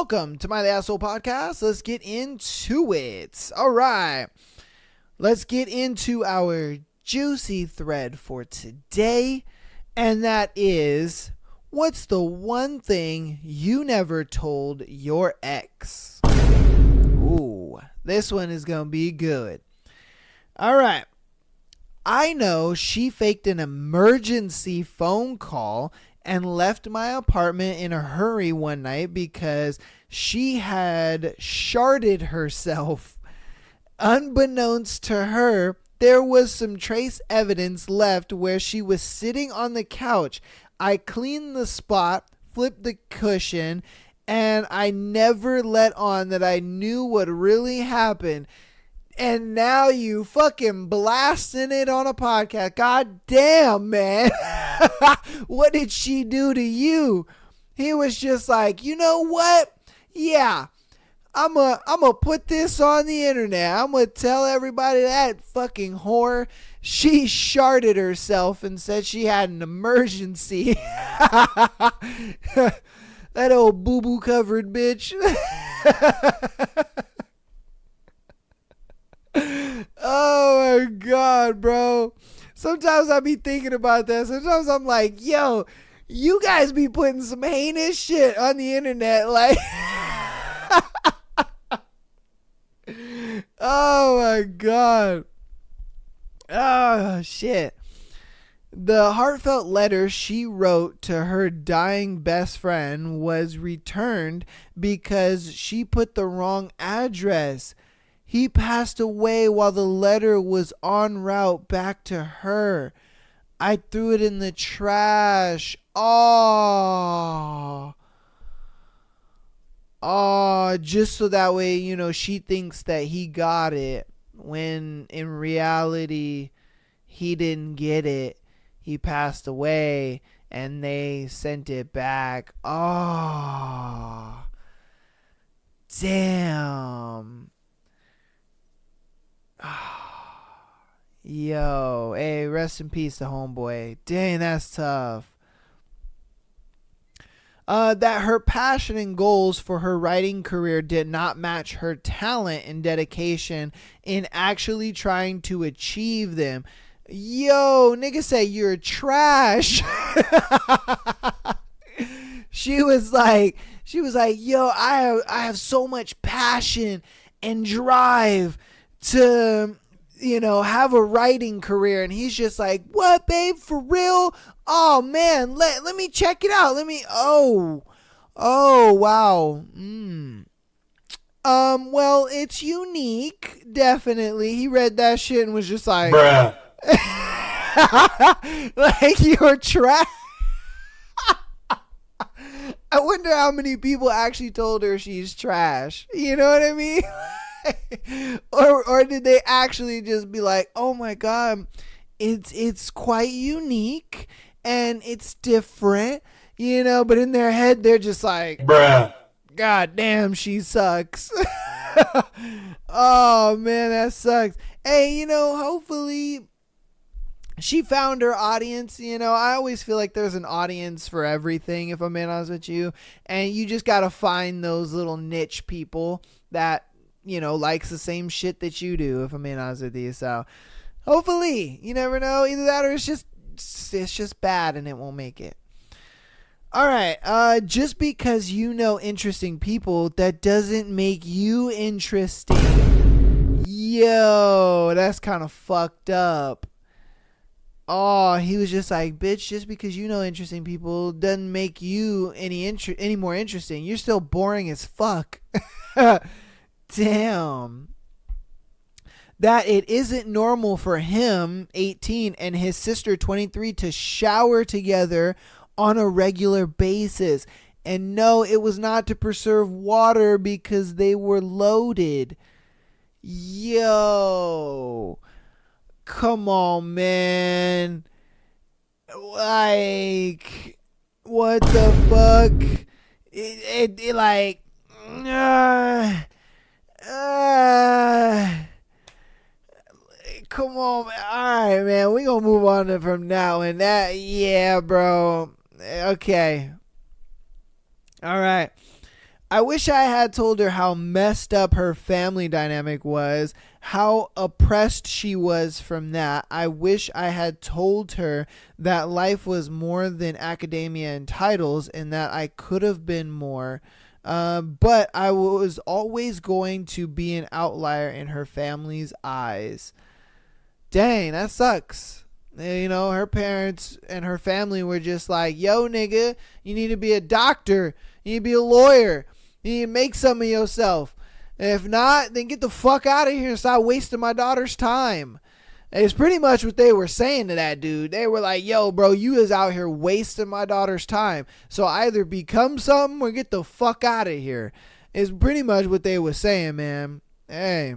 welcome to My The Asshole Podcast. Let's get into it. All right. Let's get into our juicy thread for today. And that is, what's the one thing you never told your ex? Ooh, this one is going to be good. All right. I know she faked an emergency phone call and left my apartment in a hurry one night because she had sharded herself. Unbeknownst to her, there was some trace evidence left where she was sitting on the couch. I cleaned the spot, flipped the cushion, and I never let on that I knew what really happened. And now you fucking blasting it on a podcast. God damn, man. What did she do to you? He was just like, you know what? Yeah, I'm a put this on the internet. I'm going to tell everybody that fucking whore. She sharded herself and said she had an emergency. That old boo-boo covered bitch. Oh my God, bro. Sometimes I be thinking about that. Sometimes I'm like, yo, you guys be putting some heinous shit on the internet. Like, oh my God. Oh, shit. The heartfelt letter she wrote to her dying best friend was returned because she put the wrong address. He passed away while the letter was en route back to her. I threw it in the trash. Oh, just so that way, you know, she thinks that he got it, when in reality, he didn't get it. He passed away and they sent it back. Oh, damn. Yo, hey, rest in peace to homeboy. Dang, that's tough. That her passion and goals for her writing career did not match her talent and dedication in actually trying to achieve them. Yo, nigga say you're trash. She was like, yo, I have so much passion and drive to, you know, have a writing career. And he's just like, what, babe, for real? Oh man, let me check it out. Oh wow. Well, it's unique, definitely. He read that shit and was just like, bruh. Like, you're trash. I wonder how many people actually told her she's trash. You know what I mean? or did they actually just be like, oh my God, it's quite unique and it's different, you know, but in their head they're just like, bruh, God damn, she sucks. Oh man, that sucks. Hey, you know, hopefully she found her audience. You know, I always feel like there's an audience for everything, if I'm being honest with you, and you just gotta find those little niche people that, you know, likes the same shit that you do, if I'm being honest with you. So hopefully, you never know, either that or it's just bad and it won't make it. All right, just because you know interesting people, that doesn't make you interesting. Yo, that's kind of fucked up. Oh, he was just like, bitch, just because you know interesting people doesn't make you any more interesting. You're still boring as fuck. Damn. That it isn't normal for him, 18, and his sister, 23, to shower together on a regular basis. And no, it was not to preserve water because they were loaded. Yo. Come on, man. Like, what the fuck? It like, come on, man. All right, man. We gonna move on from now and that. Yeah, bro. Okay. All right. I wish I had told her how messed up her family dynamic was, how oppressed she was from that. I wish I had told her that life was more than academia and titles and that I could have been more. But I was always going to be an outlier in her family's eyes. Dang, that sucks. You know, her parents and her family were just like, yo, nigga, you need to be a doctor. You need to be a lawyer. You need to make something of yourself. And if not, then get the fuck out of here and stop wasting my daughter's time. It's pretty much what they were saying to that dude. They were like, yo, bro, you is out here wasting my daughter's time. So either become something or get the fuck out of here. It's pretty much what they were saying, man. Hey.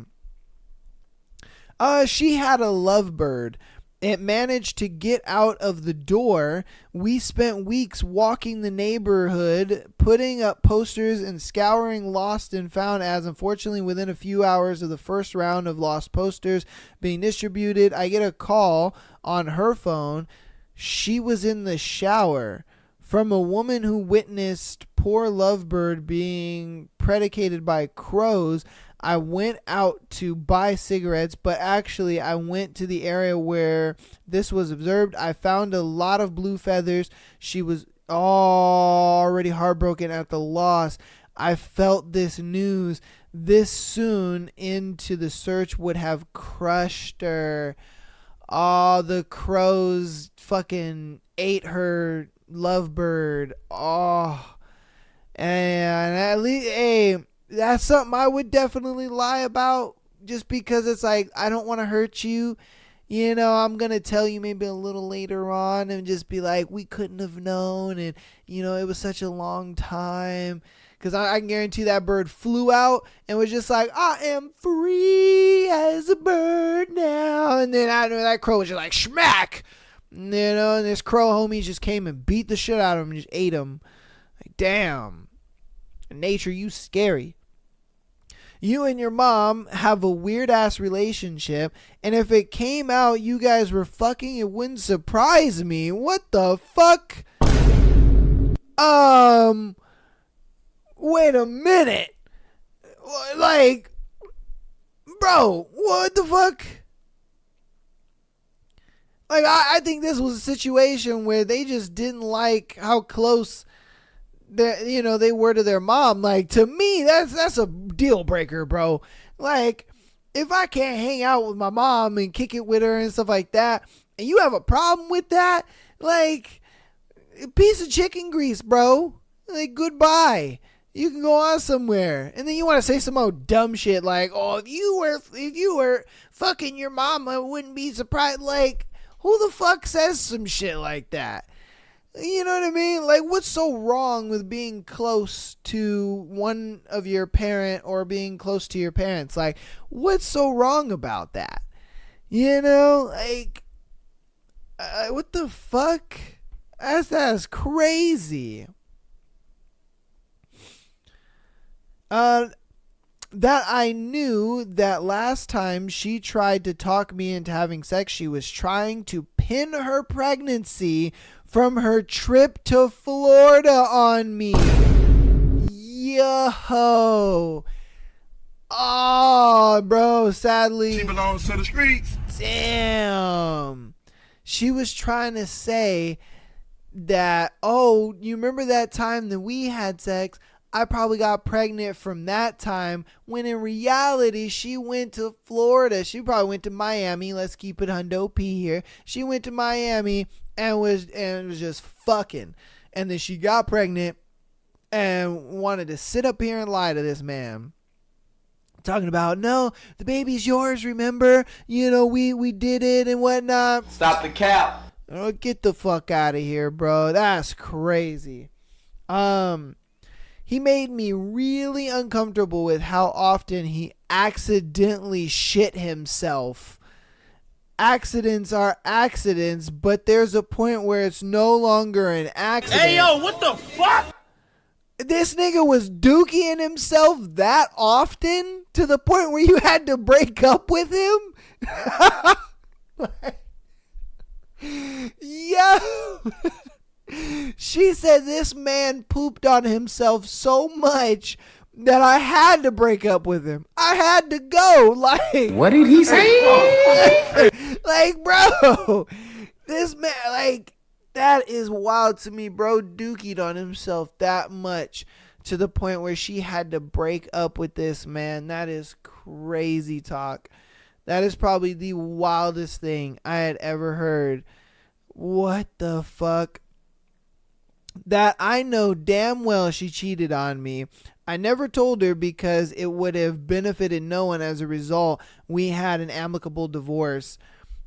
She had a lovebird. It managed to get out of the door. We spent weeks walking the neighborhood, putting up posters and scouring lost and found ads. Unfortunately, within a few hours of the first round of lost posters being distributed, I get a call on her phone. She was in the shower from a woman who witnessed poor lovebird being predicated by crows. I went out to buy cigarettes, but actually I went to the area where this was observed. I found a lot of blue feathers. She was already heartbroken at the loss. I felt this news this soon into the search would have crushed her. Oh, the crows fucking ate her lovebird. Oh, and at least, hey, that's something I would definitely lie about, just because it's like, I don't want to hurt you. You know, I'm going to tell you maybe a little later on and just be like, we couldn't have known. And, you know, it was such a long time. Because I can guarantee that bird flew out and was just like, I am free as a bird now. And then I know that crow was just like, schmack. You know, and this crow homies just came and beat the shit out of him and just ate him. Like, damn. Nature, you scary. You and your mom have a weird ass relationship, and if it came out you guys were fucking, it wouldn't surprise me. What the fuck? Wait a minute. Like, bro, what the fuck? Like, I think this was a situation where they just didn't like how close they were to their mom. Like, to me, that's a deal breaker, bro. Like, if I can't hang out with my mom and kick it with her and stuff like that, and you have a problem with that, like, a piece of chicken grease, bro. Like, goodbye. You can go on somewhere. And then you want to say some old dumb shit like, oh, if you were fucking your mama, I wouldn't be surprised. Like, who the fuck says some shit like that? You know what I mean? Like, what's so wrong with being close to one of your parent or being close to your parents? Like, what's so wrong about that? You know, like, what the fuck? That's crazy. That I knew that last time she tried to talk me into having sex, she was trying to pin her pregnancy from her trip to Florida on me. Yo. Oh, bro, sadly. She belongs to the streets. Damn. She was trying to say that, oh, you remember that time that we had sex? I probably got pregnant from that time, when in reality she went to Florida. She probably went to Miami. Let's keep it hundo P here. She went to Miami and was just fucking. And then she got pregnant and wanted to sit up here and lie to this man. Talking about, no, the baby's yours, remember? You know, we did it and whatnot. Stop the cap. Oh, get the fuck out of here, bro. That's crazy. He made me really uncomfortable with how often he accidentally shit himself. Accidents are accidents, but there's a point where it's no longer an accident. Hey, yo, what the fuck? This nigga was dookieing himself that often to the point where you had to break up with him? Yo. She said this man pooped on himself so much that I had to break up with him. I had to go. Like, what did he say? like, bro, this man, like, that is wild to me, bro. Dookied on himself that much to the point where she had to break up with this man. That is crazy talk. That is probably the wildest thing I had ever heard. What the fuck? That I know damn well she cheated on me. I never told her because it would have benefited no one. As a result, we had an amicable divorce.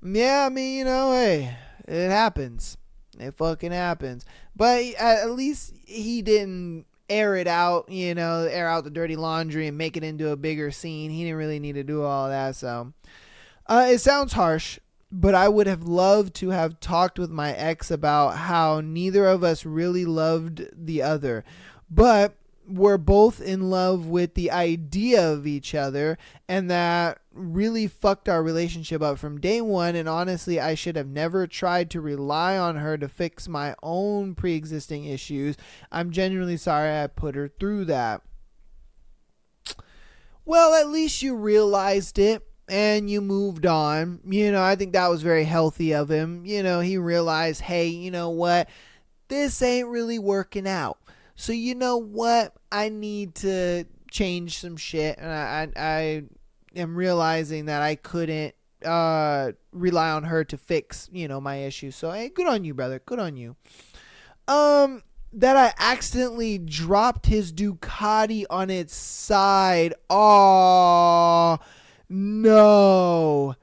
Yeah, I mean, hey, it happens. It fucking happens. But at least he didn't air it out, air out the dirty laundry and make it into a bigger scene. He didn't really need to do all that. So it sounds harsh, but I would have loved to have talked with my ex about how neither of us really loved the other, but we're both in love with the idea of each other, and that really fucked our relationship up from day one. And honestly, I should have never tried to rely on her to fix my own pre-existing issues. I'm genuinely sorry I put her through that. Well, at least you realized it and you moved on. I think that was very healthy of him. He realized, hey, you know what? This ain't really working out. So you know what? I need to change some shit. And I am realizing that I couldn't rely on her to fix, my issues. So, hey, good on you, brother. Good on you. That I accidentally dropped his Ducati on its side. Oh, no.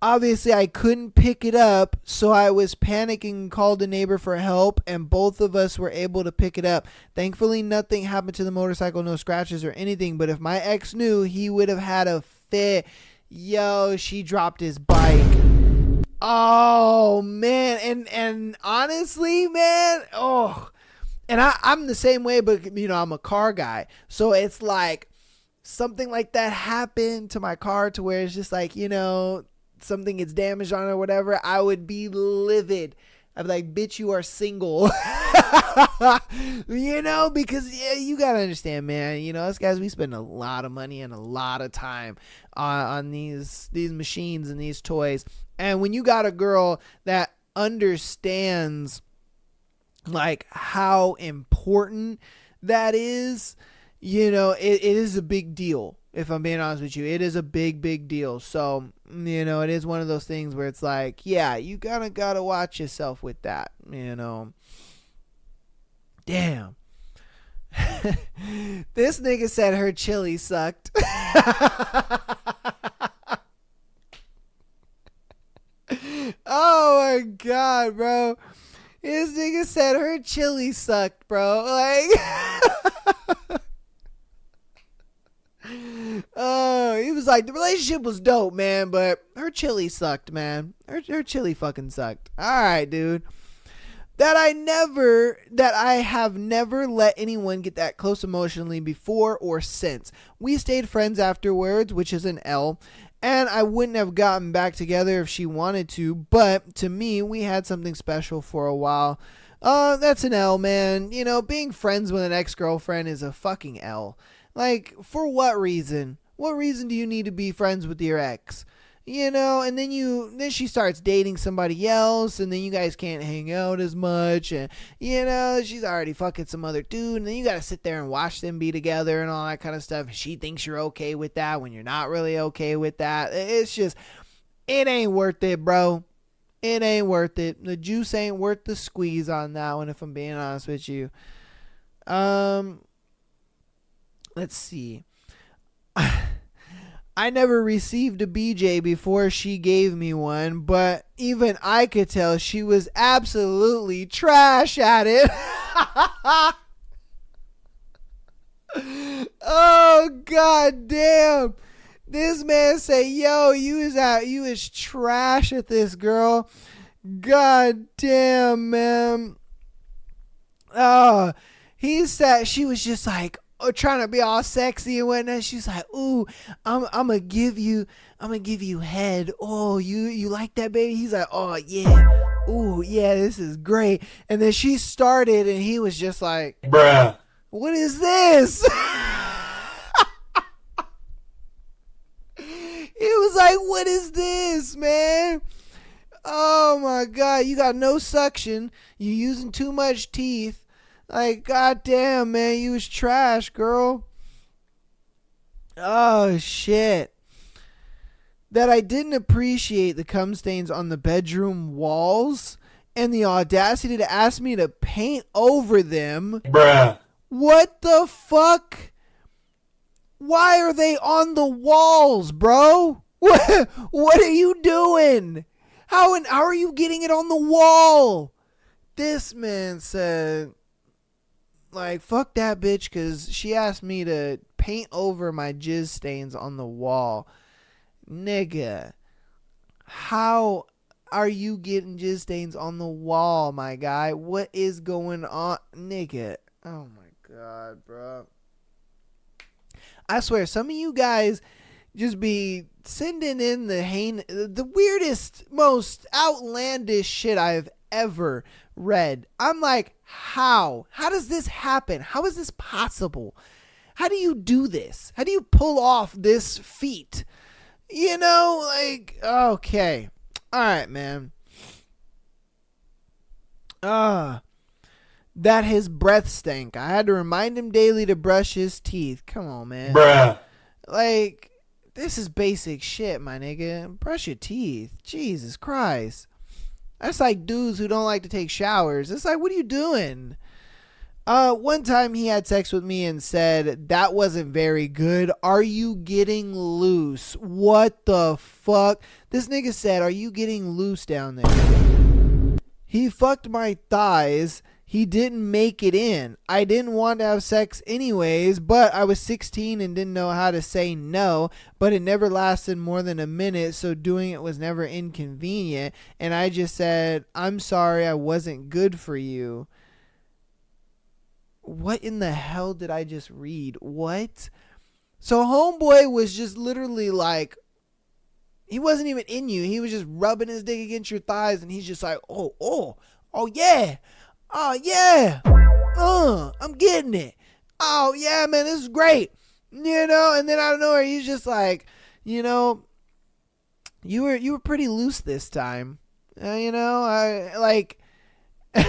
Obviously, I couldn't pick it up, so I was panicking and called a neighbor for help, and both of us were able to pick it up. Thankfully, nothing happened to the motorcycle, no scratches or anything, but if my ex knew, he would have had a fit. Yo, she dropped his bike. Oh, man, and honestly, man, and I'm the same way, but, I'm a car guy, so it's like something like that happened to my car to where it's just like, something gets damaged on it or whatever, I would be livid. I'd be like, bitch, you are single. Because you gotta understand, man, us guys, we spend a lot of money and a lot of time on these machines and these toys. And when you got a girl that understands like how important that is, it is a big deal. If I'm being honest with you, it is a big, big deal. So, it is one of those things where it's like, yeah, you gotta watch yourself with that, Damn. This nigga said her chili sucked. Oh my God, bro. This nigga said her chili sucked, bro. Like... Oh, he was like, the relationship was dope, man, but her chili sucked, man. Her chili fucking sucked. All right, dude. That I have never let anyone get that close emotionally before or since. We stayed friends afterwards, which is an L, and I wouldn't have gotten back together if she wanted to, but to me, we had something special for a while. That's an L, man. Being friends with an ex-girlfriend is a fucking L. Like, for what reason? What reason do you need to be friends with your ex? And then she starts dating somebody else, and then you guys can't hang out as much, and, she's already fucking some other dude, and then you gotta sit there and watch them be together and all that kind of stuff. She thinks you're okay with that when you're not really okay with that. It's just, it ain't worth it, bro. It ain't worth it. The juice ain't worth the squeeze on that one, if I'm being honest with you. Let's see. I never received a BJ before she gave me one, but even I could tell she was absolutely trash at it. Oh, God damn. This man say, yo, you is trash at this, girl. God damn, man. Oh, he said she was just like, trying to be all sexy and whatnot. She's like, ooh, I'm gonna give you head. Oh, you like that, baby? He's like, oh yeah. ooh, yeah, this is great. And then she started and he was just like, Bruh. what is this? He was like, what is this, man? Oh my God, you got no suction. You using too much teeth. Like, goddamn, man, you was trash, girl. Oh, shit. That I didn't appreciate the cum stains on the bedroom walls and the audacity to ask me to paint over them. Bruh. What the fuck? Why are they on the walls, bro? What are you doing? How are you getting it on the wall? This man said, like, fuck that bitch, because she asked me to paint over my jizz stains on the wall. Nigga, how are you getting jizz stains on the wall, my guy? What is going on? Nigga, oh my God, bro. I swear, some of you guys just be sending in the weirdest, most outlandish shit I've ever read. I'm like, how? How does this happen? How is this possible? How do you do this? How do you pull off this feat? You know, like, okay. All right, man. That his breath stank. I had to remind him daily to brush his teeth. Come on, man. Bruh. Like, this is basic shit, my nigga. Brush your teeth. Jesus Christ. That's like dudes who don't like to take showers. It's like, what are you doing? One time he had sex with me and said, that wasn't very good. Are you getting loose? What the fuck? This nigga said, are you getting loose down there? He fucked my thighs. He didn't make it in. I didn't want to have sex anyways, but I was 16 and didn't know how to say no, but it never lasted more than a minute, so doing it was never inconvenient, and I just said, I'm sorry, I wasn't good for you. What in the hell did I just read? What? So homeboy was just literally like, he wasn't even in you. He was just rubbing his dick against your thighs, and he's just like, oh yeah. Oh, yeah. I'm getting it. Oh, yeah, man, this is great. You know, and then out of nowhere, he's just like, you know, you were pretty loose this time. You know, I like, and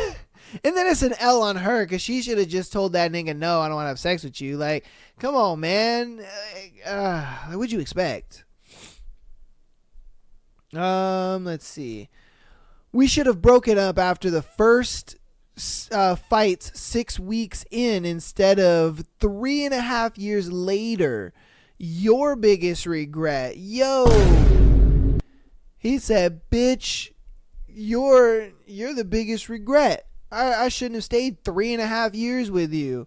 then it's an L on her because she should have just told that nigga, no, I don't want to have sex with you. Like, come on, man. What'd you expect? Let's see. We should have broken up after the first fights 6 weeks in instead of 3.5 years later. Your biggest regret. Yo. He said, bitch, you're the biggest regret. I shouldn't have stayed 3.5 years with you.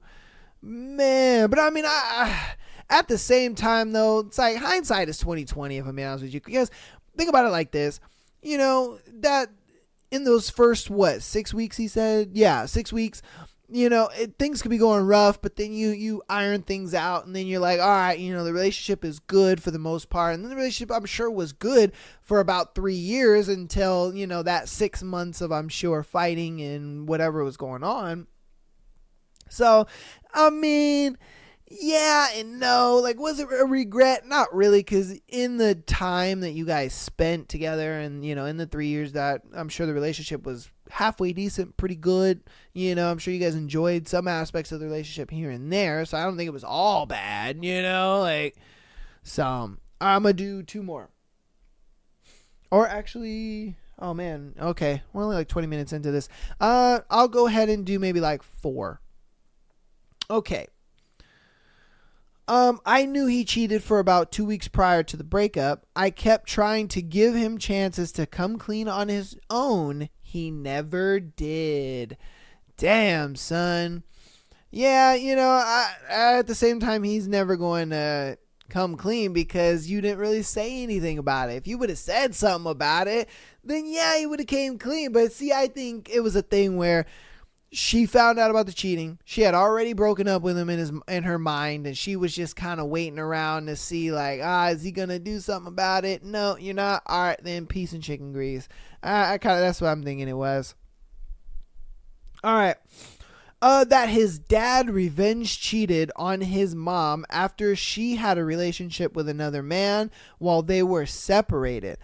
Man, but I mean, I at the same time though, it's like hindsight is 20/20 if I'm being honest with you. Because think about it like this. You know, that in those first, 6 weeks, he said? Yeah, 6 weeks. You know, things could be going rough, but then you iron things out, and then you're like, all right, you know, the relationship is good for the most part. And then the relationship, I'm sure, was good for about 3 years until, you know, that 6 months of, I'm sure, fighting and whatever was going on. So, I mean, yeah and no. Like, was it a regret? Not really, because in the time that you guys spent together and, you know, in the 3 years that I'm sure the relationship was halfway decent, pretty good. You know, I'm sure you guys enjoyed some aspects of the relationship here and there. So I don't think it was all bad, you know, like, so I'm going to do 2 more. Or actually, oh man, okay. We're only like 20 minutes into this. I'll go ahead and do maybe like 4. Okay. I knew he cheated for about 2 weeks prior to the breakup. I kept trying to give him chances to come clean on his own. He never did. Damn, son. Yeah, you know, at the same time, he's never going to come clean because you didn't really say anything about it. If you would have said something about it, then yeah, he would have came clean. But see, I think it was a thing where she found out about the cheating. She had already broken up with him in her mind, and she was just kind of waiting around to see, like, is he gonna do something about it? No, you're not. All right, then peace and chicken grease. That's what I'm thinking it was. All right. That his dad revenge cheated on his mom after she had a relationship with another man while they were separated.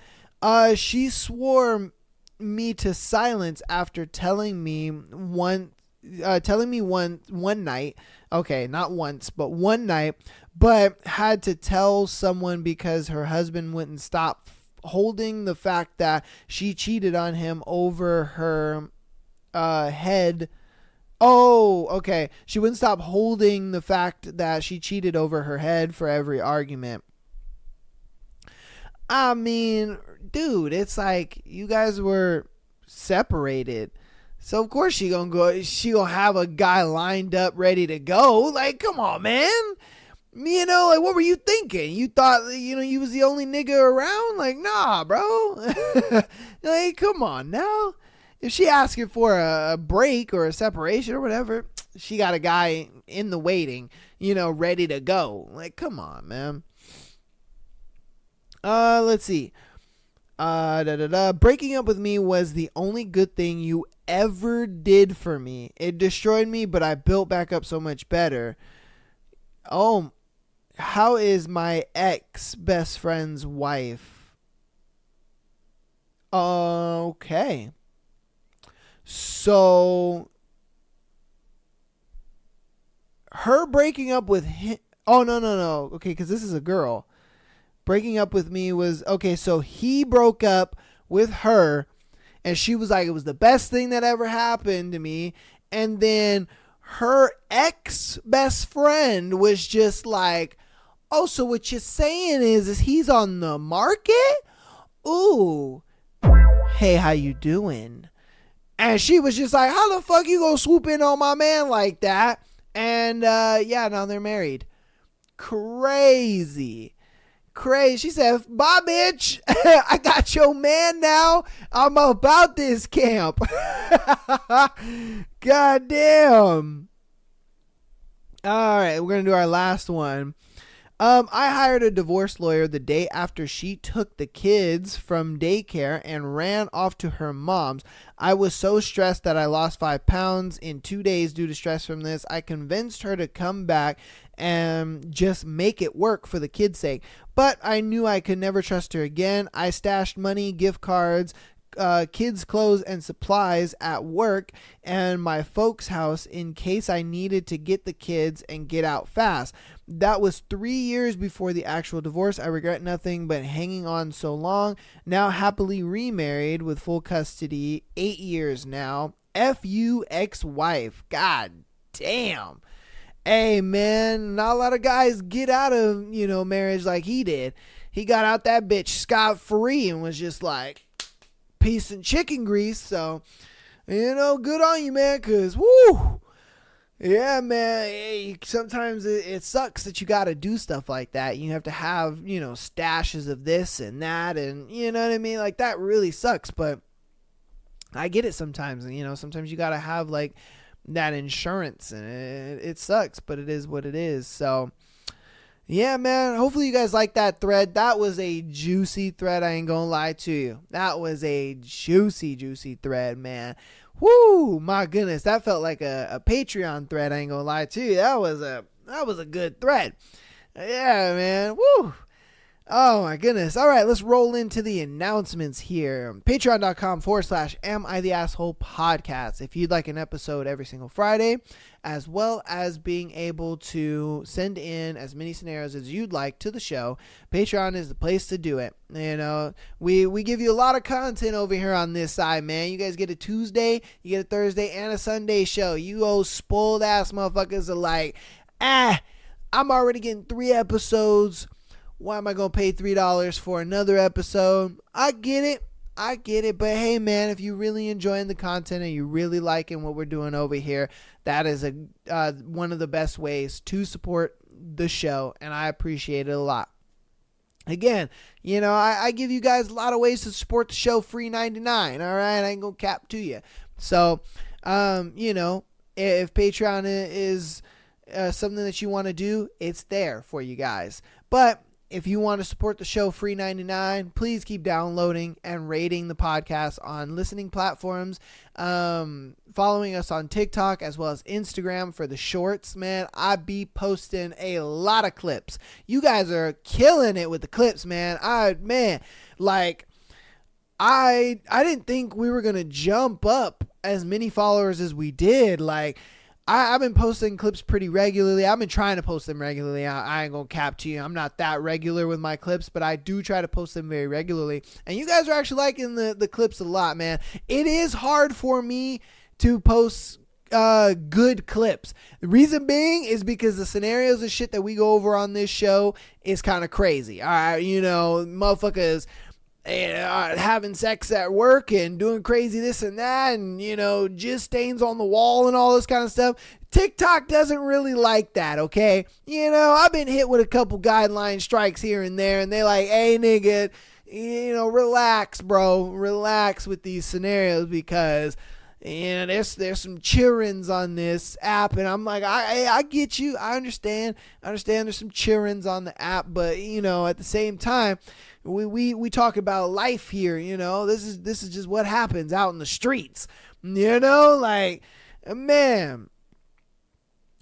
She swore me to silence after telling me one night, okay, not once, but one night, but had to tell someone because her husband wouldn't stop holding the fact that she cheated on him over her head. Oh, okay. She wouldn't stop holding the fact that she cheated over her head for every argument. I mean, dude, it's like you guys were separated. So of course she gonna have a guy lined up ready to go. Like, come on, man. You know, like, what were you thinking? You thought, you was the only nigga around? Like, nah, bro. Like, come on now. If she asking for a break or a separation or whatever, she got a guy in the waiting, ready to go. Like, come on, man. Let's see. Breaking up with me was the only good thing you ever did for me. It destroyed me, but I built back up so much better. Oh, how is my ex best friend's wife? Okay. So her breaking up with him. Oh, no. Okay, because this is a girl. Breaking up with me was, okay, so he broke up with her, and she was like, it was the best thing that ever happened to me. And then her ex-best friend was just like, oh, so what you're saying is he's on the market? Ooh. Hey, how you doing? And she was just like, how the fuck you gonna swoop in on my man like that? And, now they're married. Crazy. She said, bye, bitch. I got your man now. I'm about this camp. God damn. All right, we're going to do our last one. I hired a divorce lawyer the day after she took the kids from daycare and ran off to her mom's. I was so stressed that I lost 5 pounds in 2 days due to stress from this. I convinced her to come back and just make it work for the kids' sake. But I knew I could never trust her again. I stashed money, gift cards, kids' clothes and supplies at work and my folks' house in case I needed to get the kids and get out fast. That was 3 years before the actual divorce. I regret nothing but hanging on so long. Now happily remarried with full custody. 8 years now. F.U. ex-wife. God damn. Hey, man, not a lot of guys get out of, marriage like he did. He got out that bitch scot-free and was just like, peace and chicken grease. So, good on you, man, because, woo, yeah, man, hey, sometimes it sucks that you got to do stuff like that. You have to have, stashes of this and that, and, you know what I mean? Like, that really sucks, but I get it sometimes. And, sometimes you got to have, like, that insurance, and it sucks, but it is what it is. So yeah, man, hopefully you guys like that thread. That was a juicy thread. I ain't gonna lie to you. That was a juicy thread, man. Woo, my goodness, that felt like a Patreon thread. I ain't gonna lie to you. That was a good thread. Yeah, man. Woo. Oh my goodness. All right, let's roll into the announcements here. Patreon.com/Am I the Asshole podcast. If you'd like an episode every single Friday, as well as being able to send in as many scenarios as you'd like to the show, Patreon is the place to do it. We give you a lot of content over here on this side, man. You guys get a Tuesday, you get a Thursday, and a Sunday show. You old spoiled ass motherfuckers are like, I'm already getting 3 episodes. Why am I going to pay $3 for another episode? I get it. But hey, man, if you're really enjoying the content and you're really liking what we're doing over here, that is one of the best ways to support the show, and I appreciate it a lot. Again, I give you guys a lot of ways to support the show, free 99, all right? I ain't going to cap to you. So, You know, if Patreon is something that you want to do, it's there for you guys. But if you want to support the show free 99, please keep downloading and rating the podcast on listening platforms. Following us on TikTok as well as Instagram for the shorts, man. I be posting a lot of clips. You guys are killing it with the clips, man. I didn't think we were going to jump up as many followers as we did. Like, I've been posting clips pretty regularly. I've been trying to post them regularly. I ain't gonna cap to you. I'm not that regular with my clips, but I do try to post them very regularly. And you guys are actually liking the clips a lot, man. It is hard for me to post good clips. The reason being is because the scenarios and shit that we go over on this show is kind of crazy. All right, you know, motherfuckers having sex at work and doing crazy this and that, and you know, jizz stains on the wall and all this kind of stuff. TikTok doesn't really like that, okay? You know, I've been hit with a couple guideline strikes here and there, and they like, hey nigga, you know, relax, bro, relax with these scenarios, because and there's some children's on this app, and I'm like, I get you, I understand there's some children's on the app, but you know, at the same time, we talk about life here, you know, this is just what happens out in the streets, you know, like, man.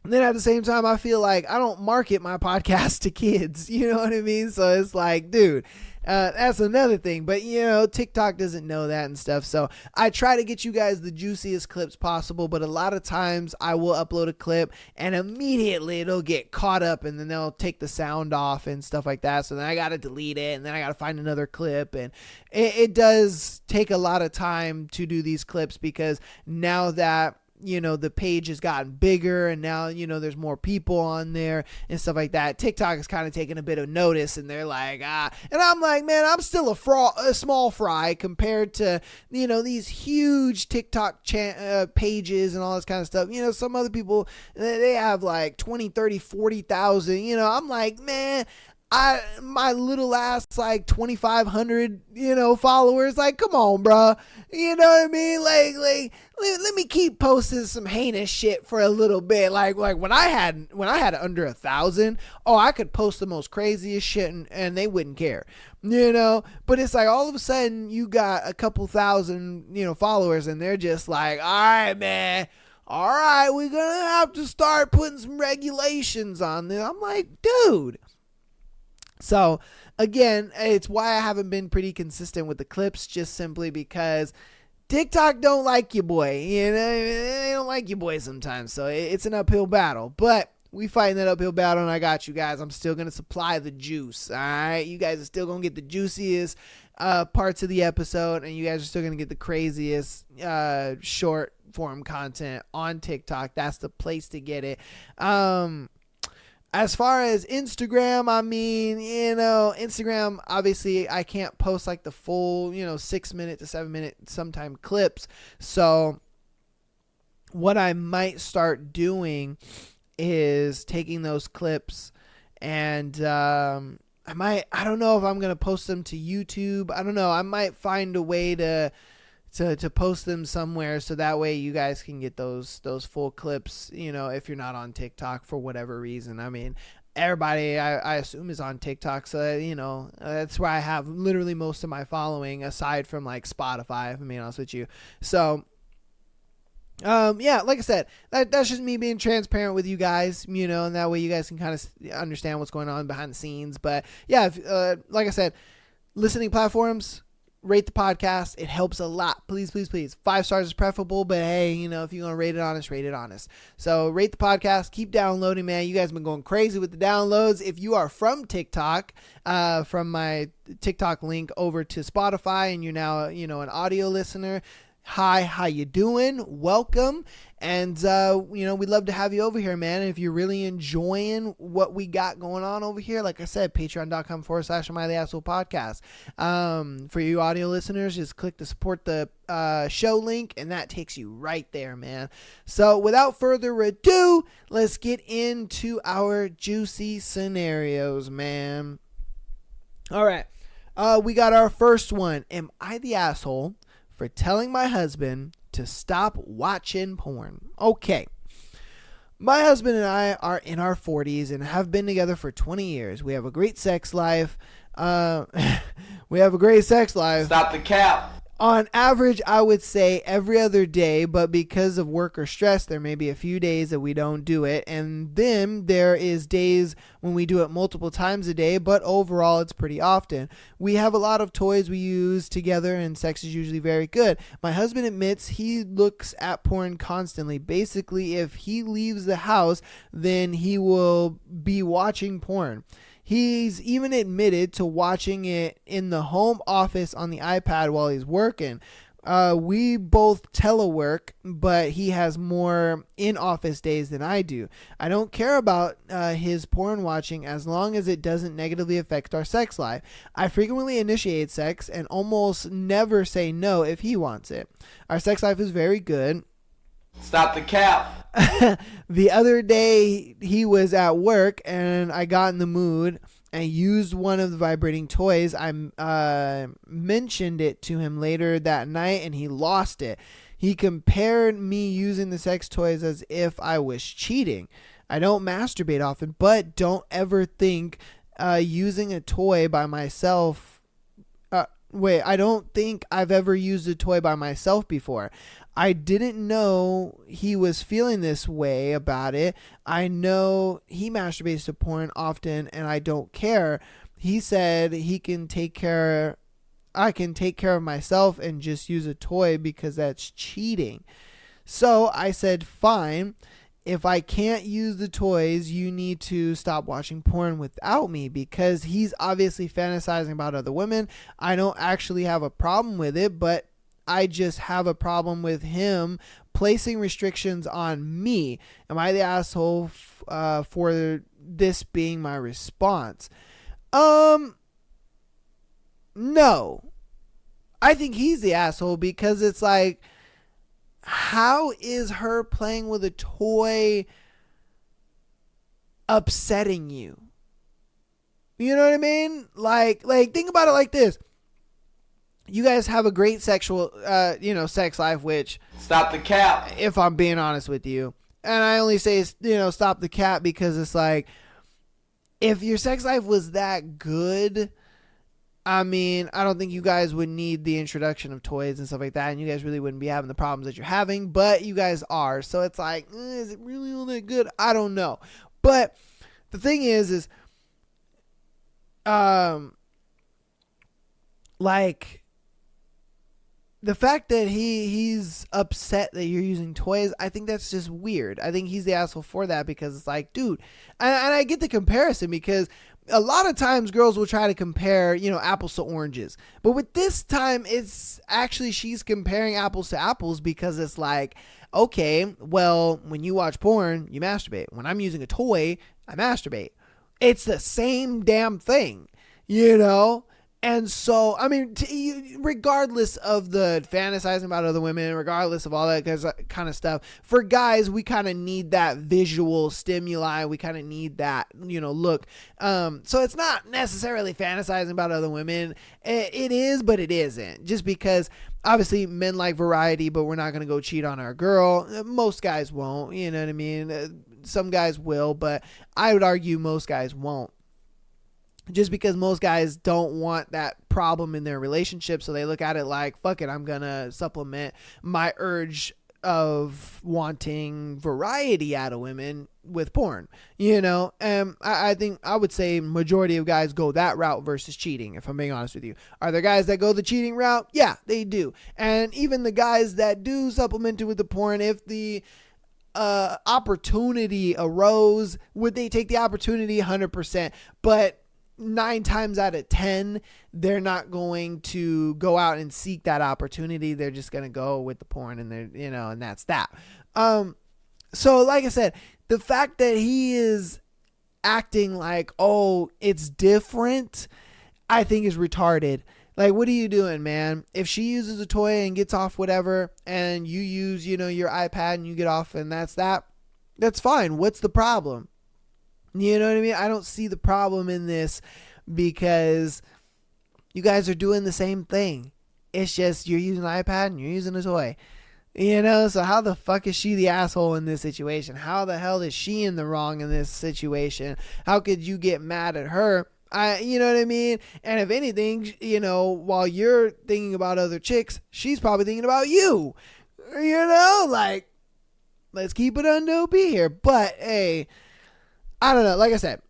And then at the same time, I feel like I don't market my podcast to kids, you know what I mean? So it's like, dude, that's another thing. But, you know, TikTok doesn't know that and stuff. So I try to get you guys the juiciest clips possible. But a lot of times I will upload a clip and immediately it'll get caught up and then they'll take the sound off and stuff like that. So then I got to delete it and then I got to find another clip. And it does take a lot of time to do these clips, because now that, you know, the page has gotten bigger and now, you know, there's more people on there and stuff like that. TikTok is kind of taking a bit of notice, and they're like, and I'm like, man, I'm still a small fry compared to, you know, these huge TikTok pages and all this kind of stuff. You know, some other people, they have like 20, 30, 40,000, you know, I'm like, man, my little ass like 2,500, you know, followers. Like, come on, bro. You know what I mean? Like, let me keep posting some heinous shit for a little bit. Like when I had under 1,000, I could post the most craziest shit and they wouldn't care, you know. But it's like all of a sudden you got a couple thousand, you know, followers, and they're just like, all right, man. All right, we're gonna have to start putting some regulations on this. I'm like, dude. So, again, it's why I haven't been pretty consistent with the clips, just simply because TikTok don't like you, boy. You know, they don't like you, boy, sometimes. So, it's an uphill battle. But we fighting that uphill battle, and I got you guys. I'm still going to supply the juice, all right? You guys are still going to get the juiciest parts of the episode, and you guys are still going to get the craziest short form content on TikTok. That's the place to get it. As far as Instagram, I mean, you know, Instagram, obviously I can't post like the full, you know, 6 minute to 7 minute sometime clips. So what I might start doing is taking those clips and I don't know if I'm going to post them to YouTube. I don't know. I might find a way to post them somewhere, so that way you guys can get those full clips, you know, if you're not on TikTok for whatever reason. I mean, everybody I assume is on TikTok, so, you know, that's where I have literally most of my following, aside from like Spotify, if I'm being honest with you. So yeah, like I said, that's just me being transparent with you guys, you know, and that way you guys can kind of understand what's going on behind the scenes. But yeah, like I said, listening platforms, rate the podcast. It helps a lot. Please, please, please. 5 stars is preferable, but hey, you know, if you're going to rate it honest. So rate the podcast. Keep downloading, man. You guys have been going crazy with the downloads. If you are from TikTok, from my TikTok link over to Spotify, and you're now, you know, an audio listener, hi, how you doing? Welcome. And, you know, we'd love to have you over here, man. And if you're really enjoying what we got going on over here, like I said, patreon.com/Am I the Asshole Podcast. For you audio listeners, just click the support the show link, and that takes you right there, man. So without further ado, let's get into our juicy scenarios, man. All right. We got our first one. Am I the asshole for telling my husband to stop watching porn. Okay. My husband and I are in our 40s and have been together for 20 years. We have a great sex life. Stop the cap. On average, I would say every other day, but because of work or stress, there may be a few days that we don't do it. And then there is days when we do it multiple times a day, but overall it's pretty often. We have a lot of toys we use together and sex is usually very good. My husband admits he looks at porn constantly. Basically, if he leaves the house, then he will be watching porn. He's even admitted to watching it in the home office on the iPad while he's working. We both telework, but he has more in-office days than I do. I don't care about his porn watching as long as it doesn't negatively affect our sex life. I frequently initiate sex and almost never say no if he wants it. Our sex life is very good. Stop the cap. The other day he was at work and I got in the mood and used one of the vibrating toys. I mentioned it to him later that night and he lost it. He compared me using the sex toys as if I was cheating. I don't masturbate often, but don't ever think using a toy by myself. I don't think I've ever used a toy by myself before. I didn't know he was feeling this way about it. I know he masturbates to porn often and I don't care. He said I can take care of myself and just use a toy because that's cheating. So I said, fine. If I can't use the toys, you need to stop watching porn without me, because he's obviously fantasizing about other women. I don't actually have a problem with it, but I just have a problem with him placing restrictions on me. Am I the asshole for this being my response? No. I think he's the asshole, because it's like, how is her playing with a toy upsetting you? You know what I mean? Like think about it like this. You guys have a great sexual, sex life, which... Stop the cap. If I'm being honest with you. And I only say, stop the cap because it's like, if your sex life was that good, I mean, I don't think you guys would need the introduction of toys and stuff like that, and you guys really wouldn't be having the problems that you're having, but you guys are. So it's like, is it really all that good? I don't know. But the thing is the fact that he's upset that you're using toys, I think that's just weird. I think he's the asshole for that, because it's like, dude, and I get the comparison, because a lot of times girls will try to compare, apples to oranges. But with this time, it's actually she's comparing apples to apples, because it's like, okay, well, when you watch porn, you masturbate. When I'm using a toy, I masturbate. It's the same damn thing, And so, I mean, regardless of the fantasizing about other women, regardless of all that kind of stuff, for guys, we kind of need that visual stimuli. We kind of need that, look. So it's not necessarily fantasizing about other women. It is, but it isn't. Just because, obviously, men like variety, but we're not going to go cheat on our girl. Most guys won't, you know what I mean? Some guys will, but I would argue most guys won't. Just because most guys don't want that problem in their relationship, so they look at it like, fuck it, I'm gonna supplement my urge of wanting variety out of women with porn, and I think I would say majority of guys go that route versus cheating, if I'm being honest with you. Are there guys that go the cheating route? Yeah, they do. And even the guys that do supplement it with the porn, if the opportunity arose, would they take the opportunity? 100%. But 9 times out of 10, they're not going to go out and seek that opportunity. They're just going to go with the porn, and they're, and that's that. So like I said, the fact that he is acting like, oh, it's different, I think is retarded. Like, what are you doing, man? If she uses a toy and gets off whatever, and you use, your iPad and you get off, and that's fine. What's the problem? You know what I mean? I don't see the problem in this, because you guys are doing the same thing. It's just you're using an iPad and you're using a toy. You know, so how the fuck is she the asshole in this situation? How the hell is she in the wrong in this situation? How could you get mad at her? You know what I mean? And if anything, you know, while you're thinking about other chicks, she's probably thinking about you. You know, like, let's keep it on OP here. But, hey, I don't know. Like I said,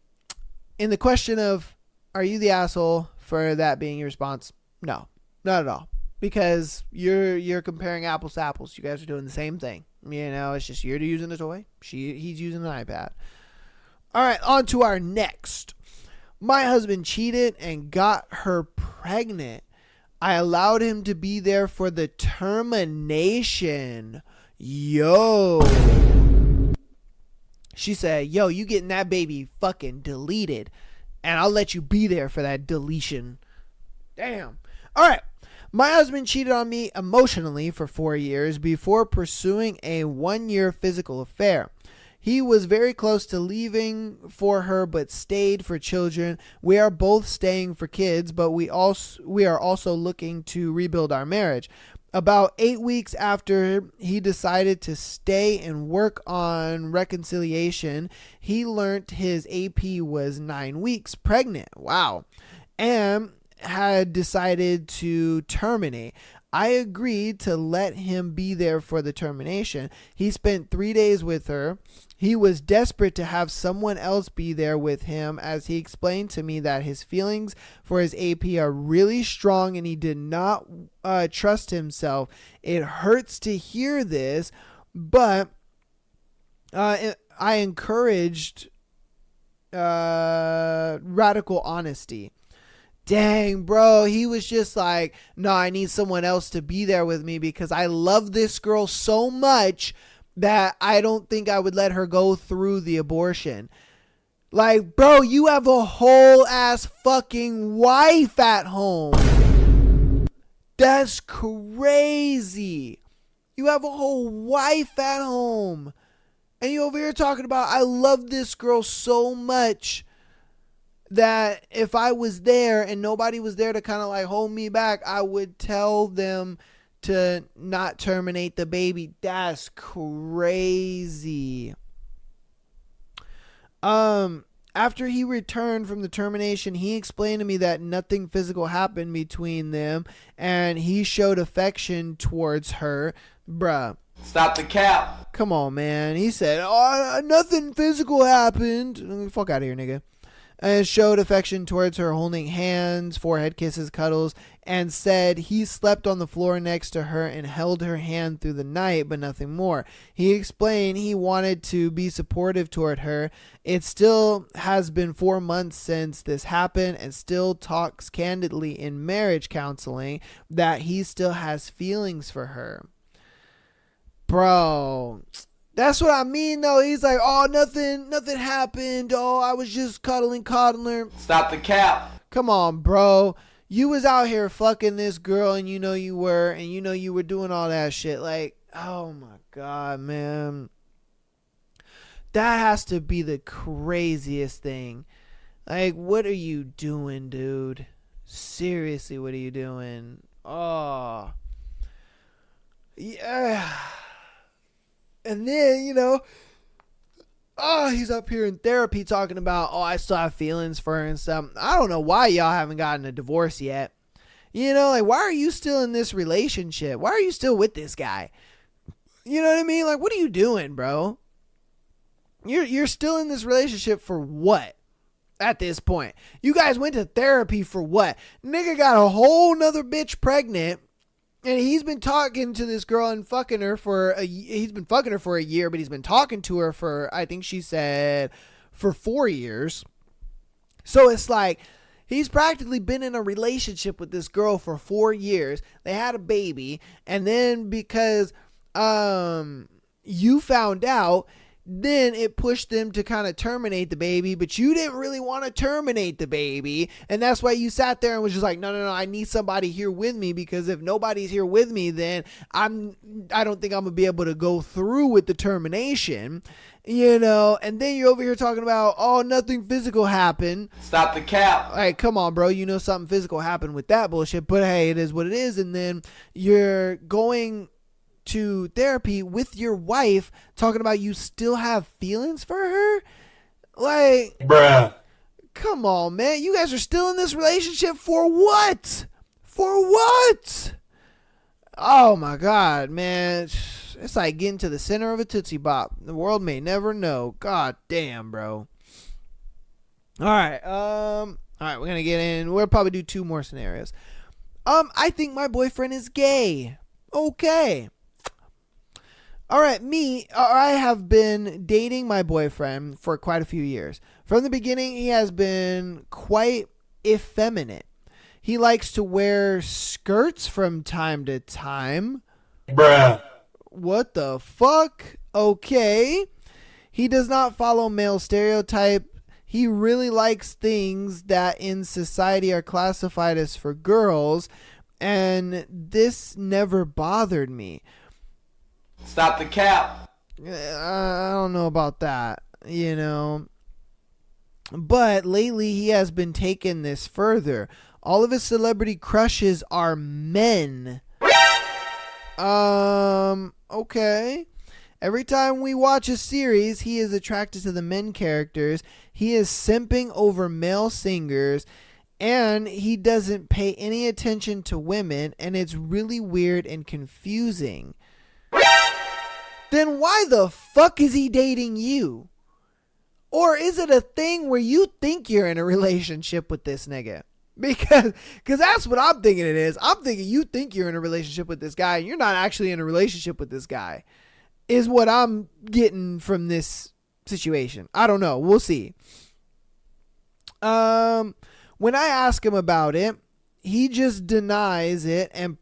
in the question of, are you the asshole for that being your response? No, not at all. Because you're comparing apples to apples. You guys are doing the same thing. You know, it's just you're using a toy. He's using an iPad. All right, on to our next. My husband cheated and got her pregnant. I allowed him to be there for the termination. Yo. She said, yo, you getting that baby fucking deleted. And I'll let you be there for that deletion. Damn. All right. My husband cheated on me emotionally for 4 years before pursuing a 1-year physical affair. He was very close to leaving for her but stayed for children. We are both staying for kids, but we are also looking to rebuild our marriage. About 8 weeks after he decided to stay and work on reconciliation, he learned his AP was 9 weeks pregnant. Wow. And had decided to terminate. I agreed to let him be there for the termination. He spent 3 days with her. He was desperate to have someone else be there with him, as he explained to me that his feelings for his AP are really strong and he did not trust himself. It hurts to hear this, but I encouraged radical honesty. Dang, bro, he was just like, no, I need someone else to be there with me because I love this girl so much that I don't think I would let her go through the abortion. Like, bro, you have a whole ass fucking wife at home. That's crazy. You have a whole wife at home. And you over here talking about, I love this girl so much that if I was there and nobody was there to kind of like hold me back, I would tell them to not terminate the baby. That's crazy. After he returned from the termination, he explained to me that nothing physical happened between them and he showed affection towards her. Bruh. Stop the cap. Come on, man. He said, oh, nothing physical happened. Fuck out of here, nigga. And showed affection towards her, holding hands, forehead kisses, cuddles, and said he slept on the floor next to her and held her hand through the night, but nothing more. He explained he wanted to be supportive toward her. It still has been 4 months since this happened and still talks candidly in marriage counseling that he still has feelings for her. Bro, that's what I mean, though. He's like, oh, nothing happened. Oh, I was just coddling her. Stop the cap. Come on, bro. You was out here fucking this girl, and you know you were, and you know you were doing all that shit. Like, oh my God, man. That has to be the craziest thing. Like, what are you doing, dude? Seriously, what are you doing? Oh. Yeah. And then, you know, he's up here in therapy talking about, I still have feelings for her and stuff. I don't know why y'all haven't gotten a divorce yet. You know, like, why are you still in this relationship? Why are you still with this guy? You know what I mean? Like, what are you doing, bro? You're still in this relationship for what? At this point, you guys went to therapy for what? Nigga got a whole nother bitch pregnant. And he's been talking to this girl and fucking her for he's been fucking her for a year, but he's been talking to her for, I think she said, for 4 years. So it's like, he's practically been in a relationship with this girl for 4 years. They had a baby. And then because you found out, then it pushed them to kind of terminate the baby, but you didn't really want to terminate the baby. And that's why you sat there and was just like, no, I need somebody here with me, because if nobody's here with me, then I don't think I'm gonna be able to go through with the termination, you know. And then you're over here talking about, nothing physical happened. Stop the cap. Like, come on, bro. You know something physical happened with that bullshit, but hey, it is what it is. And then you're going to therapy with your wife talking about you still have feelings for her? Like, Bruh. come on, man. You guys are still in this relationship for what? For what? Oh my God, man. It's like getting to the center of a Tootsie Pop. The world may never know. God damn, bro. All right. We're going to get in. We'll probably do 2 more scenarios. I think my boyfriend is gay. Okay. All right, I have been dating my boyfriend for quite a few years. From the beginning, he has been quite effeminate. He likes to wear skirts from time to time. Bruh. What the fuck? Okay. He does not follow male stereotype. He really likes things that in society are classified as for girls, and this never bothered me. Stop the cap. I don't know about that, you know. But lately he has been taking this further. All of his celebrity crushes are men. Okay. Every time we watch a series, he is attracted to the men characters. He is simping over male singers. And he doesn't pay any attention to women. And it's really weird and confusing. Then why the fuck is he dating you? Or is it a thing where you think you're in a relationship with this nigga? Because that's what I'm thinking it is. I'm thinking you think you're in a relationship with this guy and you're not actually in a relationship with this guy. Is what I'm getting from this situation. I don't know. We'll see. When I ask him about it, he just denies it and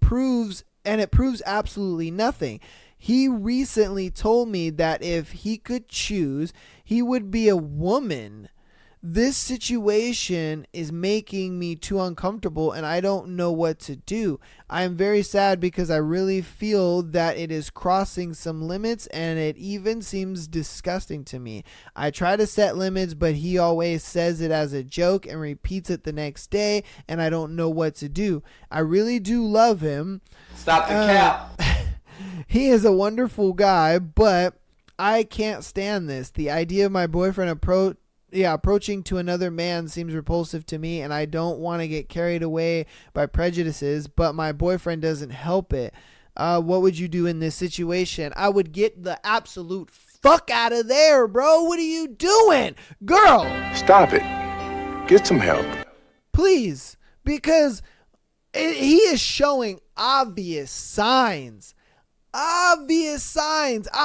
it proves absolutely nothing. He recently told me that if he could choose, he would be a woman. This situation is making me too uncomfortable and I don't know what to do. I am very sad because I really feel that it is crossing some limits and it even seems disgusting to me. I try to set limits, but he always says it as a joke and repeats it the next day and I don't know what to do. I really do love him. Stop the cap. He is a wonderful guy, but I can't stand this. The idea of my boyfriend approaching to another man seems repulsive to me, and I don't want to get carried away by prejudices, but my boyfriend doesn't help it. What would you do in this situation? I would get the absolute fuck out of there, bro. What are you doing? Girl! Stop it. Get some help. Please, because he is showing obvious signs. I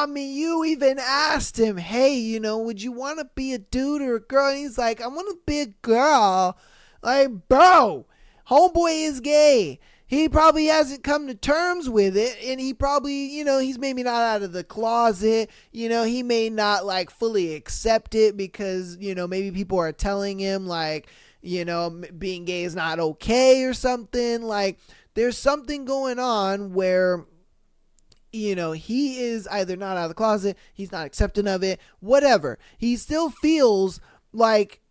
mean, you even asked him, hey, would you want to be a dude or a girl? And he's like, I want to be a girl. Like, bro, homeboy is gay. He probably hasn't come to terms with it. And he probably, he's maybe not out of the closet. He may not like fully accept it because, maybe people are telling him like, being gay is not okay or something. Like, there's something going on where he is either not out of the closet, he's not accepting of it, whatever. He still feels like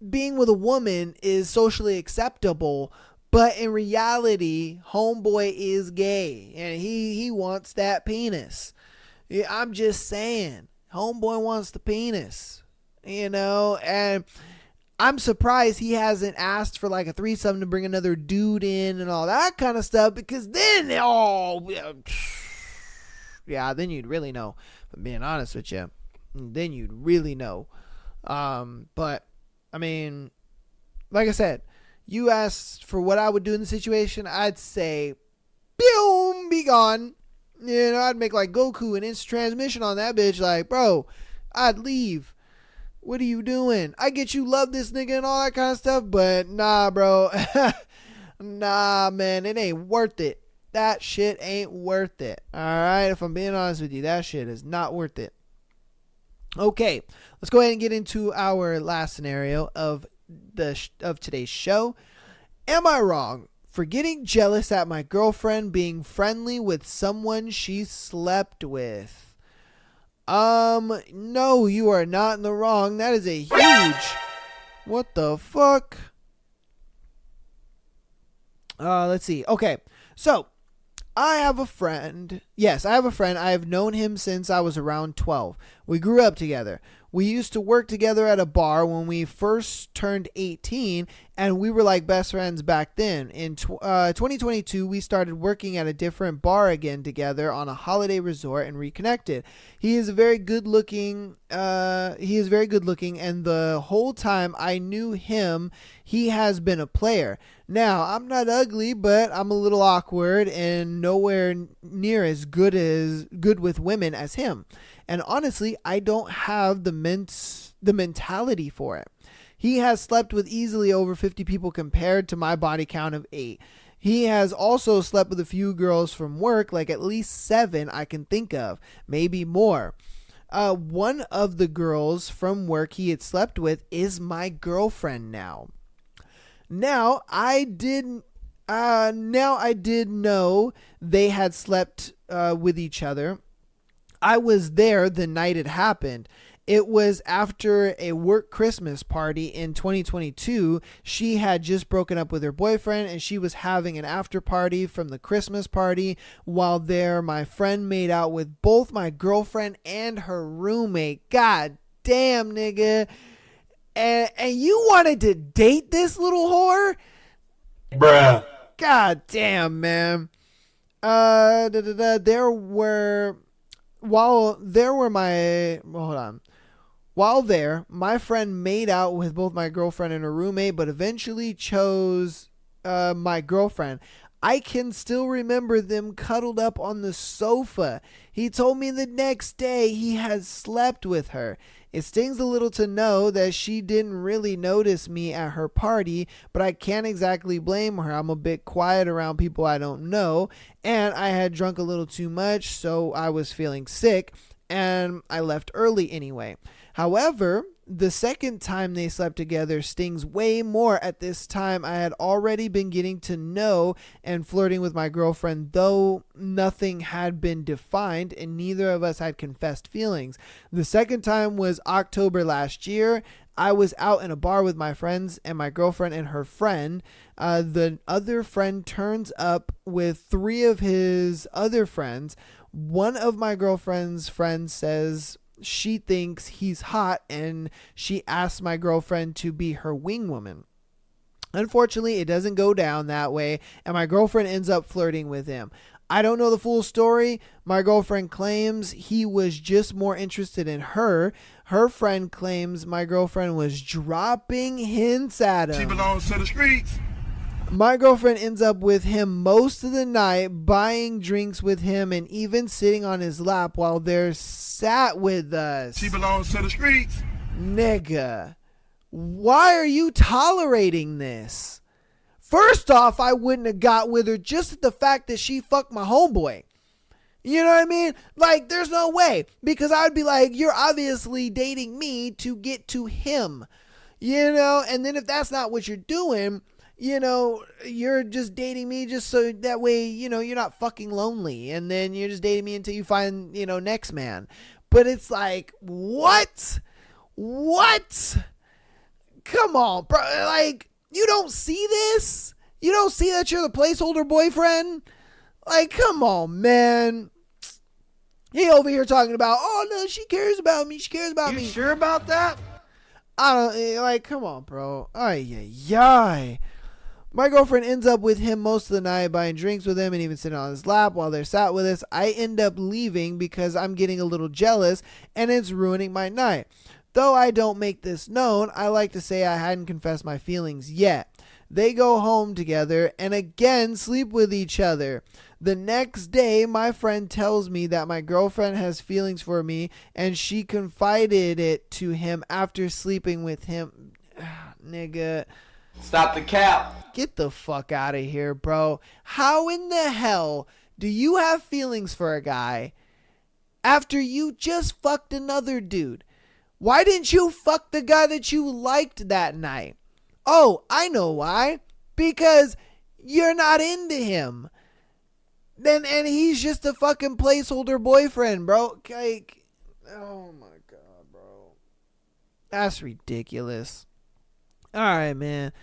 being with a woman is socially acceptable, but in reality, homeboy is gay and he wants that penis. Yeah, I'm just saying, homeboy wants the penis, and I'm surprised he hasn't asked for like a threesome to bring another dude in and all that kind of stuff, because then, then you'd really know. If I'm being honest with you, then you'd really know. But I mean, like I said, you asked for what I would do in the situation. I'd say, boom, be gone. I'd make like Goku an instant transmission on that bitch. Like, bro, I'd leave. What are you doing? I get you love this nigga and all that kind of stuff, but nah, bro. Nah, man, it ain't worth it. That shit ain't worth it. Alright, if I'm being honest with you, that shit is not worth it. Okay, let's go ahead and get into our last scenario of today's show. Am I wrong for getting jealous at my girlfriend being friendly with someone she slept with? No, you are not in the wrong. That is a huge... What the fuck? Let's see. Okay, so... I have a friend. Yes, I have a friend. I have known him since I was around 12. We grew up together. We used to work together at a bar when we first turned 18, and we were like best friends back then. In 2022, we started working at a different bar again together on a holiday resort and reconnected. He is very good looking. And the whole time I knew him, he has been a player. Now, I'm not ugly, but I'm a little awkward and nowhere near as good with women as him. And honestly, I don't have the mentality for it. He has slept with easily over 50 people compared to my body count of 8. He has also slept with a few girls from work, like at least 7 I can think of, maybe more. One of the girls from work he had slept with is my girlfriend now. Now I did know they had slept with each other. I was there the night it happened. It was after a work Christmas party in 2022. She had just broken up with her boyfriend and she was having an after party from the Christmas party. While there, my friend made out with both my girlfriend and her roommate. God damn, nigga. And you wanted to date this little whore? Bruh. God damn, man. While there, my friend made out with both my girlfriend and her roommate, but eventually chose my girlfriend. I can still remember them cuddled up on the sofa. He told me the next day he had slept with her. It stings a little to know that she didn't really notice me at her party, but I can't exactly blame her. I'm a bit quiet around people I don't know, and I had drunk a little too much, so I was feeling sick, and I left early anyway. However, the second time they slept together stings way more. At this time, I had already been getting to know and flirting with my girlfriend, though nothing had been defined and neither of us had confessed feelings. The second time was October last year. I was out in a bar with my friends and my girlfriend and her friend. The other friend turns up with 3 of his other friends. One of my girlfriend's friends says she thinks he's hot and she asks my girlfriend to be her wing woman. Unfortunately, it doesn't go down that way and my girlfriend ends up flirting with him. I don't know the full story. My girlfriend claims he was just more interested in her. Her friend claims my girlfriend was dropping hints at him. She belongs to the streets. My girlfriend ends up with him most of the night, buying drinks with him and even sitting on his lap while they're sat with us. She belongs to the streets. Nigga, why are you tolerating this? First off, I wouldn't have got with her just at the fact that she fucked my homeboy. You know what I mean? Like, there's no way. Because I would be like, you're obviously dating me to get to him. You know? And then if that's not what you're doing, you know, you're just dating me just so that way, you know, you're not fucking lonely. And then you're just dating me until you find, you know, next man. But it's like, what? What? Come on, bro. Like, you don't see this? You don't see that you're the placeholder boyfriend? Like, come on, man. He over here talking about, oh, no, she cares about me. She cares about me. You sure about that? I don't, like, come on, bro. Ay, ay, ay. My girlfriend ends up with him most of the night, buying drinks with him and even sitting on his lap while they're sat with us. I end up leaving because I'm getting a little jealous and it's ruining my night. Though I don't make this known, I like to say I hadn't confessed my feelings yet. They go home together and again sleep with each other. The next day, my friend tells me that my girlfriend has feelings for me and she confided it to him after sleeping with him. Nigga. Stop the cap. Get the fuck out of here, bro. How in the hell do you have feelings for a guy after you just fucked another dude? Why didn't you fuck the guy that you liked that night? Oh, I know why. Because you're not into him. And he's just a fucking placeholder boyfriend, bro. Like, oh my God, bro. That's ridiculous. All right, man.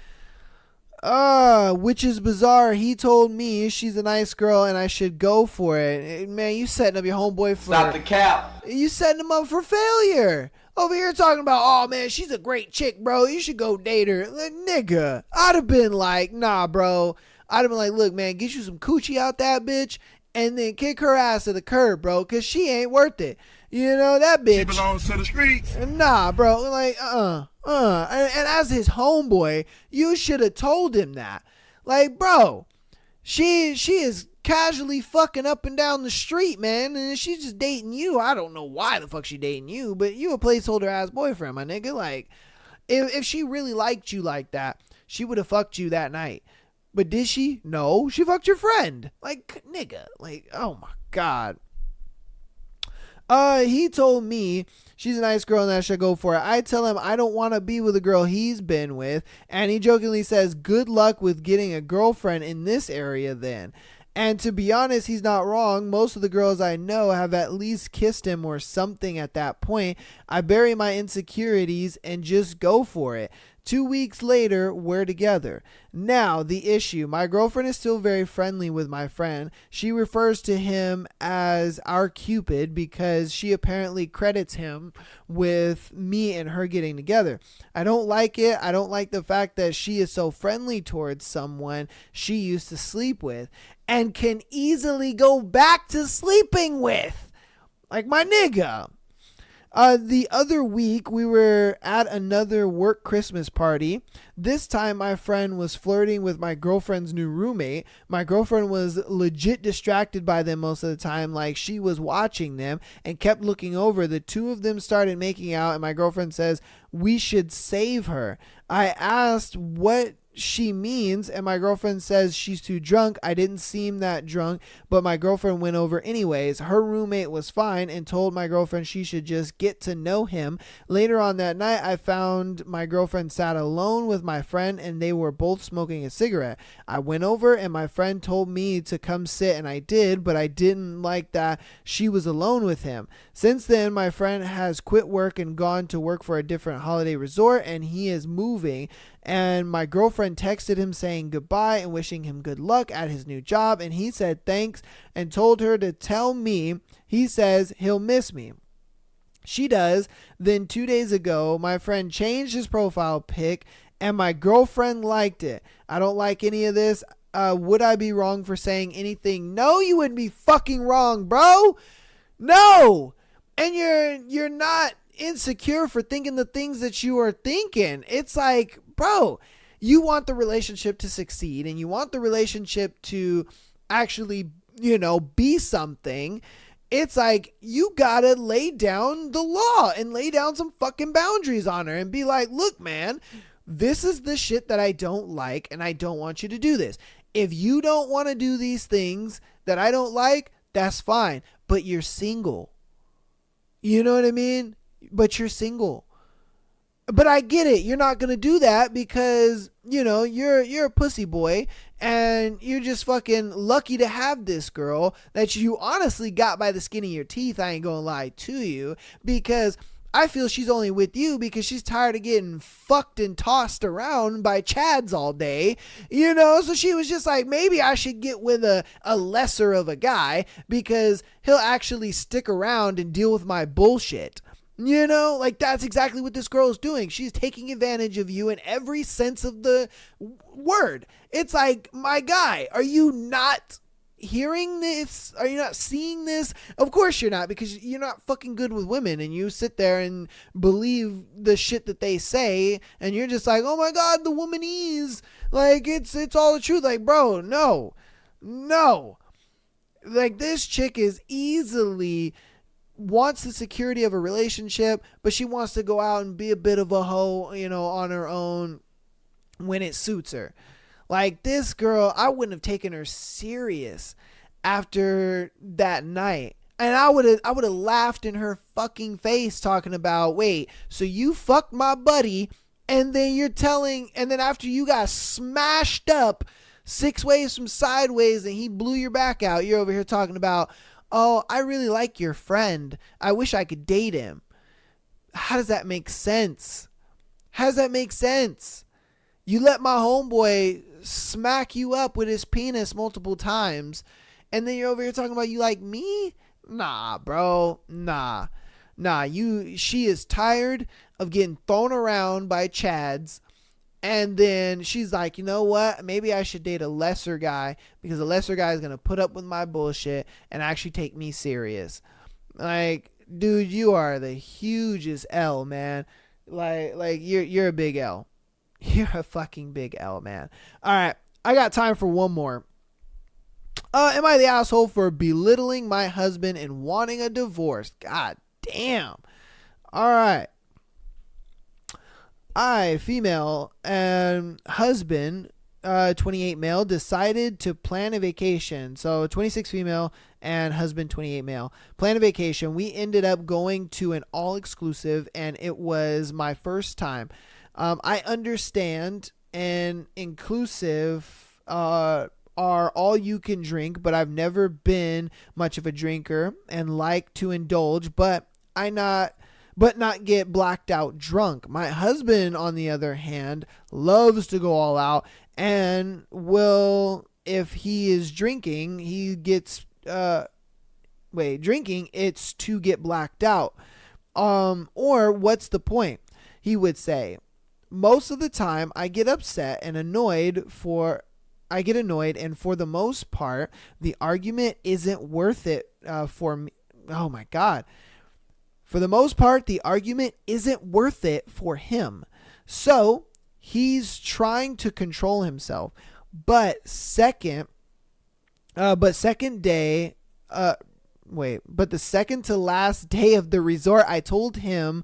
Which is bizarre. He told me she's a nice girl and I should go for it. Man, you setting up your homeboy for... Stop the cap. You setting him up for failure. Over here talking about, oh man, she's a great chick, bro. You should go date her. Like, nigga, I'd have been like, nah, bro. I'd have been like, look, man, get you some coochie out that bitch and then kick her ass to the curb, bro, because she ain't worth it. You know, that bitch. She belongs to the streets. Nah, bro. Like, And as his homeboy, you should have told him that. Like, bro, she is casually fucking up and down the street, man, and she's just dating you. I don't know why the fuck she dating you, but you a placeholder ass boyfriend, my nigga. Like, if she really liked you like that, she would have fucked you that night. But did she? No, she fucked your friend. Like, nigga, like, oh my God. He told me she's a nice girl and I should go for it. I tell him I don't want to be with a girl he's been with, and he jokingly says, good luck with getting a girlfriend in this area then. And to be honest, he's not wrong. Most of the girls I know have at least kissed him or something at that point. I bury my insecurities and just go for it. 2 weeks later, we're together. Now, the issue. My girlfriend is still very friendly with my friend. She refers to him as our Cupid because she apparently credits him with me and her getting together. I don't like it. I don't like the fact that she is so friendly towards someone she used to sleep with and can easily go back to sleeping with. Like my nigga. The other week, we were at another work Christmas party. This time, my friend was flirting with my girlfriend's new roommate. My girlfriend was legit distracted by them most of the time, like she was watching them and kept looking over. The two of them started making out, and my girlfriend says, we should save her. I asked what she means, and my girlfriend says she's too drunk. I didn't seem that drunk, but my girlfriend went over anyways. Her roommate was fine and told my girlfriend she should just get to know him. Later on that night, I found my girlfriend sat alone with my friend and they were both smoking a cigarette. I went over and my friend told me to come sit, and I did, but I didn't like that she was alone with him. Since then, my friend has quit work and gone to work for a different holiday resort, and he is moving. And my girlfriend texted him saying goodbye and wishing him good luck at his new job. And he said thanks and told her to tell me he says he'll miss me. She does. Then 2 days ago, my friend changed his profile pic and my girlfriend liked it. I don't like any of this. Would I be wrong for saying anything? No, you wouldn't be fucking wrong, bro. No. And you're not insecure for thinking the things that you are thinking. It's like, bro, you want the relationship to succeed and you want the relationship to actually, be something. It's like, you gotta lay down the law and lay down some fucking boundaries on her and be like, look, man, this is the shit that I don't like and I don't want you to do this. If you don't want to do these things that I don't like, that's fine, but you're single. You know what I mean? But you're single. But I get it. You're not going to do that because, you're a pussy boy and you're just fucking lucky to have this girl that you honestly got by the skin of your teeth. I ain't going to lie to you, because I feel she's only with you because she's tired of getting fucked and tossed around by Chads all day, so she was just like, maybe I should get with a lesser of a guy because he'll actually stick around and deal with my bullshit. Like that's exactly what this girl is doing. She's taking advantage of you in every sense of the word. It's like, my guy, are you not hearing this? Are you not seeing this? Of course you're not, because you're not fucking good with women and you sit there and believe the shit that they say and you're just like, oh my God, the woman is like, it's all the truth. Like, bro, no. Like, this chick is easily wants the security of a relationship, but she wants to go out and be a bit of a hoe, on her own when it suits her. Like, this girl, I wouldn't have taken her serious after that night. And I would have laughed in her fucking face talking about, wait, so you fucked my buddy and then after you got smashed up 6 ways from sideways and he blew your back out, you're over here talking about, oh, I really like your friend. I wish I could date him. How does that make sense? You let my homeboy smack you up with his penis multiple times, and then you're over here talking about you like me? Nah, bro. Nah. She is tired of getting thrown around by Chads. And then she's like, you know what? Maybe I should date a lesser guy because a lesser guy is going to put up with my bullshit and actually take me serious. Like, dude, you are the hugest L, man. Like you're a big L. You're a fucking big L, man. All right. I got time for one more. Am I the asshole for belittling my husband and wanting a divorce? God damn. All right. I, female, and husband, 28 male, decided to plan a vacation. So 26 female and husband 28 male. Plan a vacation. We ended up going to an all-exclusive, and it was my first time. I understand an inclusive are all you can drink, but I've never been much of a drinker and like to indulge, but not get blacked out drunk. My husband, on the other hand, loves to go all out and will, if he is drinking, he gets drinking, it's to get blacked out. Or what's the point? He would say, most of the time I get upset and annoyed and for the most part, the argument isn't worth it for me. Oh my God. For the most part, the argument isn't worth it for him. So he's trying to control himself. But the second to last day of the resort, I told him,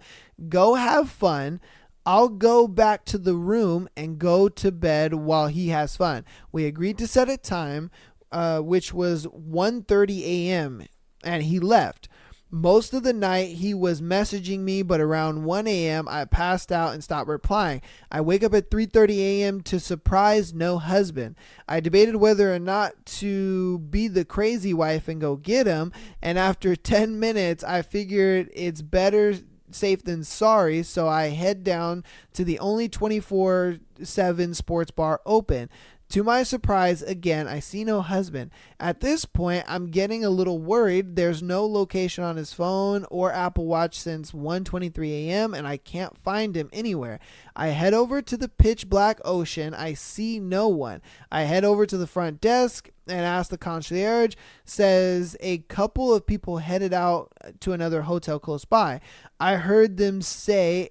go have fun. I'll go back to the room and go to bed while he has fun. We agreed to set a time, which was 1:30 a.m. and he left. Most of the night he was messaging me, but around 1 a.m. I passed out and stopped replying. I wake up at 3:30 a.m. to surprise no husband. I debated whether or not to be the crazy wife and go get him, and after 10 minutes I figured it's better safe than sorry, so I head down to the only 24/7 sports bar open. To my surprise, again, I see no husband. At this point, I'm getting a little worried. There's no location on his phone or Apple Watch since 1:23 a.m. and I can't find him anywhere. I head over to the pitch black ocean. I see no one. I head over to the front desk and ask the concierge. Says a couple of people headed out to another hotel close by. I heard them say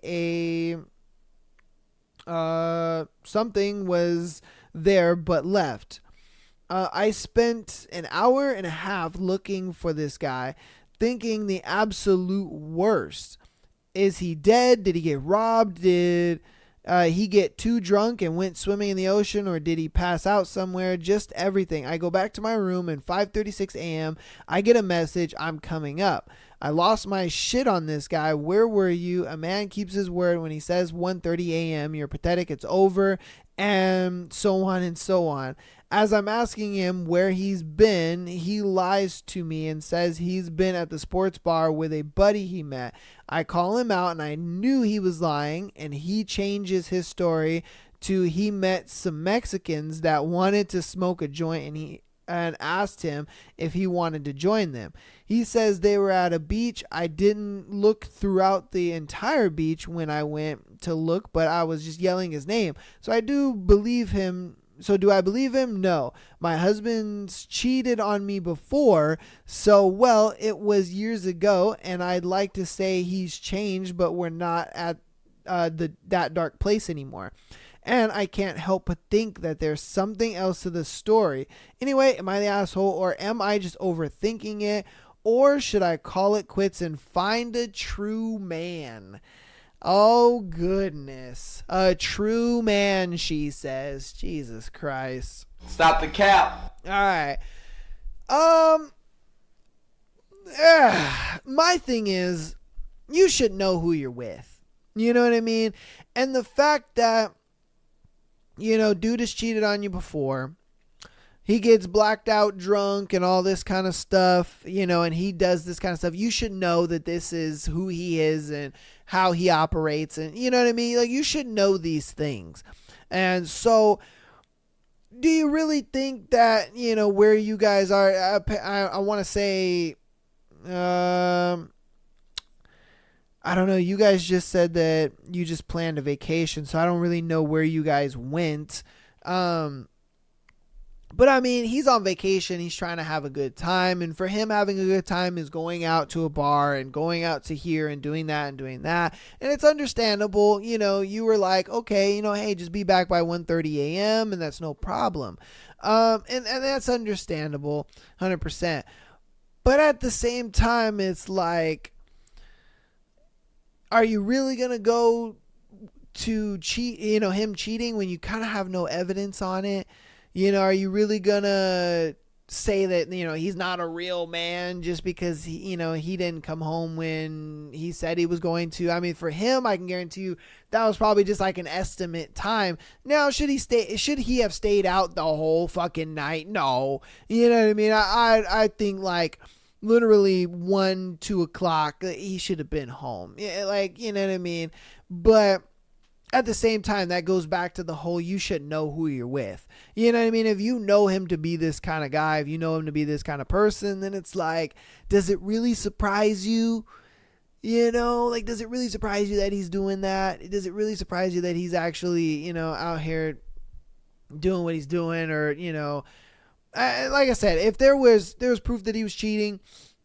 something was there but left. I spent an hour and a half looking for this guy, thinking the absolute worst. Is he dead? Did he get robbed? Did he get too drunk and went swimming in the ocean, or did he pass out somewhere? Just everything. I go back to my room and 5:36 a.m. I get a message, I'm coming up. I lost my shit on this guy. Where were you? A man keeps his word when he says 1:30 a.m. You're pathetic. It's over. And so on and so on. As I'm asking him where he's been, he lies to me and says he's been at the sports bar with a buddy he met. I call him out and I knew he was lying, and he changes his story to he met some Mexicans that wanted to smoke a joint and asked him if he wanted to join them. He says they were at a beach. I didn't look throughout the entire beach when I went to look, but I was just yelling his name. So do I believe him? No. My husband's cheated on me before, so it was years ago, and I'd like to say he's changed, but we're not at that dark place anymore. And I can't help but think that there's something else to the story. Anyway, am I the asshole, or am I just overthinking it? Or should I call it quits and find a true man? Oh, goodness. A true man, she says. Jesus Christ. Stop the cap. All right. My thing is, you should know who you're with. You know what I mean? And the fact that, dude has cheated on you before. He gets blacked out drunk and all this kind of stuff, and he does this kind of stuff. You should know that this is who he is and how he operates. And you know what I mean? Like, you should know these things. And so, do you really think that, where you guys are, I want to say, I don't know, you guys just said that you just planned a vacation, so I don't really know where you guys went. But I mean, he's on vacation. He's trying to have a good time. And for him, having a good time is going out to a bar and going out to here and doing that and doing that. And it's understandable. You were like, okay, hey, just be back by 1:30 a.m. and that's no problem. And that's understandable, 100%. But at the same time, it's like, are you really going to go to cheat, him cheating when you kind of have no evidence on it? Are you really gonna say that, he's not a real man just because he didn't come home when he said he was going to? I mean, for him, I can guarantee you that was probably just like an estimate time. Now, should he have stayed out the whole fucking night? No. You know what I mean? I think like literally 1, 2 o'clock, he should have been home. Yeah, like, you know what I mean? But at the same time, that goes back to the whole, you should know who you're with. You know what I mean? If you know him to be this kind of guy, if you know him to be this kind of person, then it's like, does it really surprise you? Does it really surprise you that he's doing that? Does it really surprise you that he's actually, out here doing what he's doing? Or, like I said, if there was proof that he was cheating,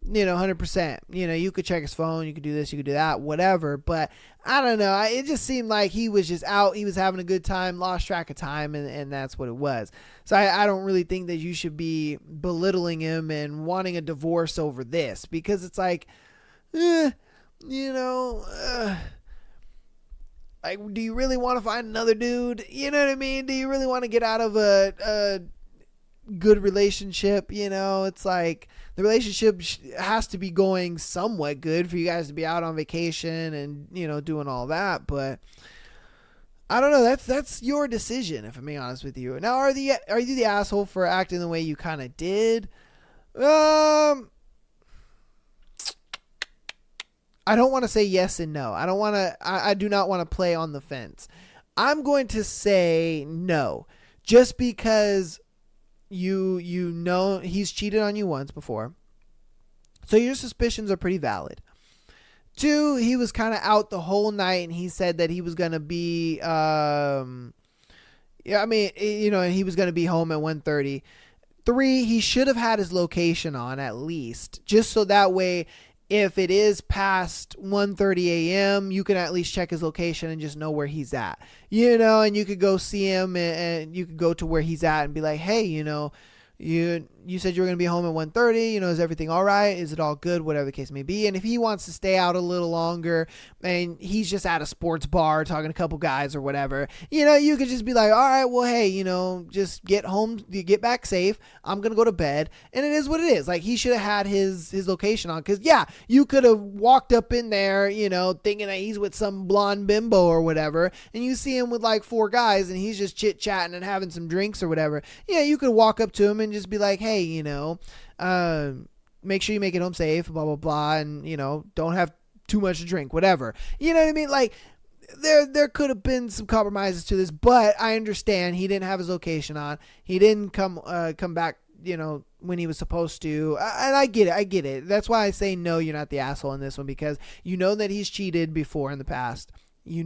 100%, you could check his phone, you could do this, you could do that, whatever. But I don't know. It just seemed like he was just out. He was having a good time, lost track of time, and that's what it was. So I don't really think that you should be belittling him and wanting a divorce over this, because it's like, like, do you really want to find another dude? You know what I mean? Do you really want to get out of a good relationship? It's like, the relationship has to be going somewhat good for you guys to be out on vacation and, doing all that. But I don't know. That's your decision, if I'm being honest with you. Now, are you the asshole for acting the way you kind of did? I don't want to say yes and no. I do not want to play on the fence. I'm going to say no, just because you know he's cheated on you once before, so your suspicions are pretty valid. 2, he was kind of out the whole night, and he said that he was gonna be he was gonna be home at 1:30. 3, he should have had his location on at least, just so that way, if it is past 1:30 a.m., you can at least check his location and just know where he's at, and you could go see him, and you could go to where he's at and be like, hey, you said you were going to be home at 1:30, is everything all right? Is it all good? Whatever the case may be. And if he wants to stay out a little longer and he's just at a sports bar talking to a couple guys or whatever, you could just be like, all right, well, hey, just get home, you get back safe. I'm going to go to bed. And it is what it is. Like, he should have had his location on, because yeah, you could have walked up in there, thinking that he's with some blonde bimbo or whatever, and you see him with like 4 guys and he's just chit chatting and having some drinks or whatever. Yeah, you could walk up to him and just be like, hey, make sure you make it home safe, blah, blah, blah. And, don't have too much to drink, whatever. You know what I mean? Like, there could have been some compromises to this, but I understand he didn't have his location on. He didn't come back, when he was supposed to. And I get it. That's why I say no, you're not the asshole in this one, because you know that he's cheated before in the past. He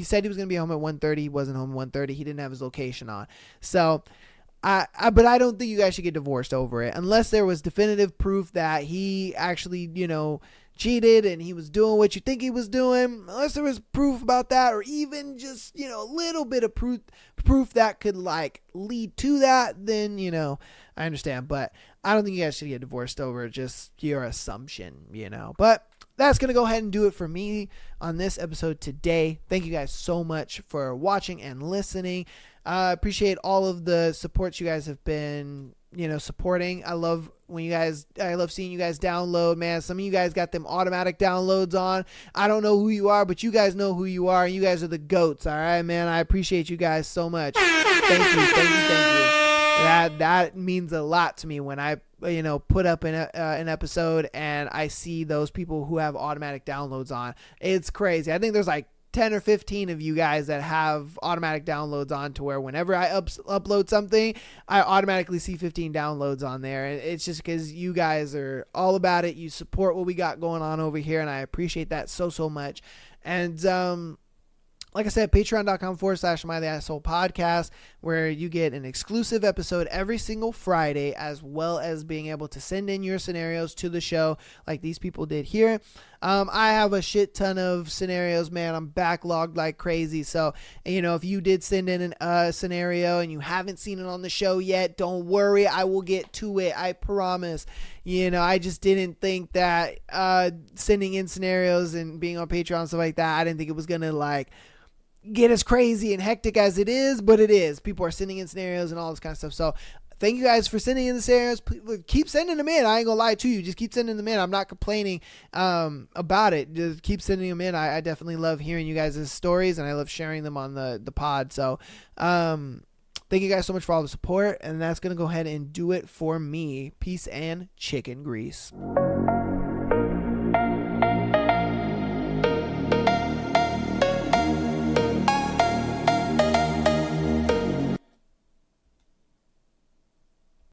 said he was going to be home at 1:30. He wasn't home at 1:30. He didn't have his location on. So, but I don't think you guys should get divorced over it, unless there was definitive proof that he actually, cheated and he was doing what you think he was doing. Unless there was proof about that, or even just, a little bit of proof that could like lead to that, then, I understand. But I don't think you guys should get divorced over just your assumption, But that's going to go ahead and do it for me on this episode today. Thank you guys so much for watching and listening. I appreciate all of the support you guys have been, supporting. I love seeing you guys download, man. Some of you guys got them automatic downloads on. I don't know who you are, but you guys know who you are. And you guys are the GOATs. All right, man. I appreciate you guys so much. Thank you. That means a lot to me when I, put up an episode and I see those people who have automatic downloads on. It's crazy. I think there's like 10 or 15 of you guys that have automatic downloads on to where whenever I upload something, I automatically see 15 downloads on there. And it's just because you guys are all about it. You support what we got going on over here, and I appreciate that so much. And like I said, patreon.com/Am I the Asshole podcast, where you get an exclusive episode every single Friday, as well as being able to send in your scenarios to the show like these people did here. I have a shit ton of scenarios, man. I'm backlogged like crazy. So, if you did send in a scenario and you haven't seen it on the show yet, don't worry. I will get to it. I promise. I just didn't think that sending in scenarios and being on Patreon and stuff like that, I didn't think it was going to get as crazy and hectic as it is, but it is. People are sending in scenarios and all this kind of stuff. So thank you guys for sending in the scenarios. Please, keep sending them in. I ain't gonna lie to you. Just keep sending them in. I'm not complaining about it. Just keep sending them in. I definitely love hearing you guys' stories, and I love sharing them on the pod. So thank you guys so much for all the support, and that's gonna go ahead and do it for me. Peace and chicken grease.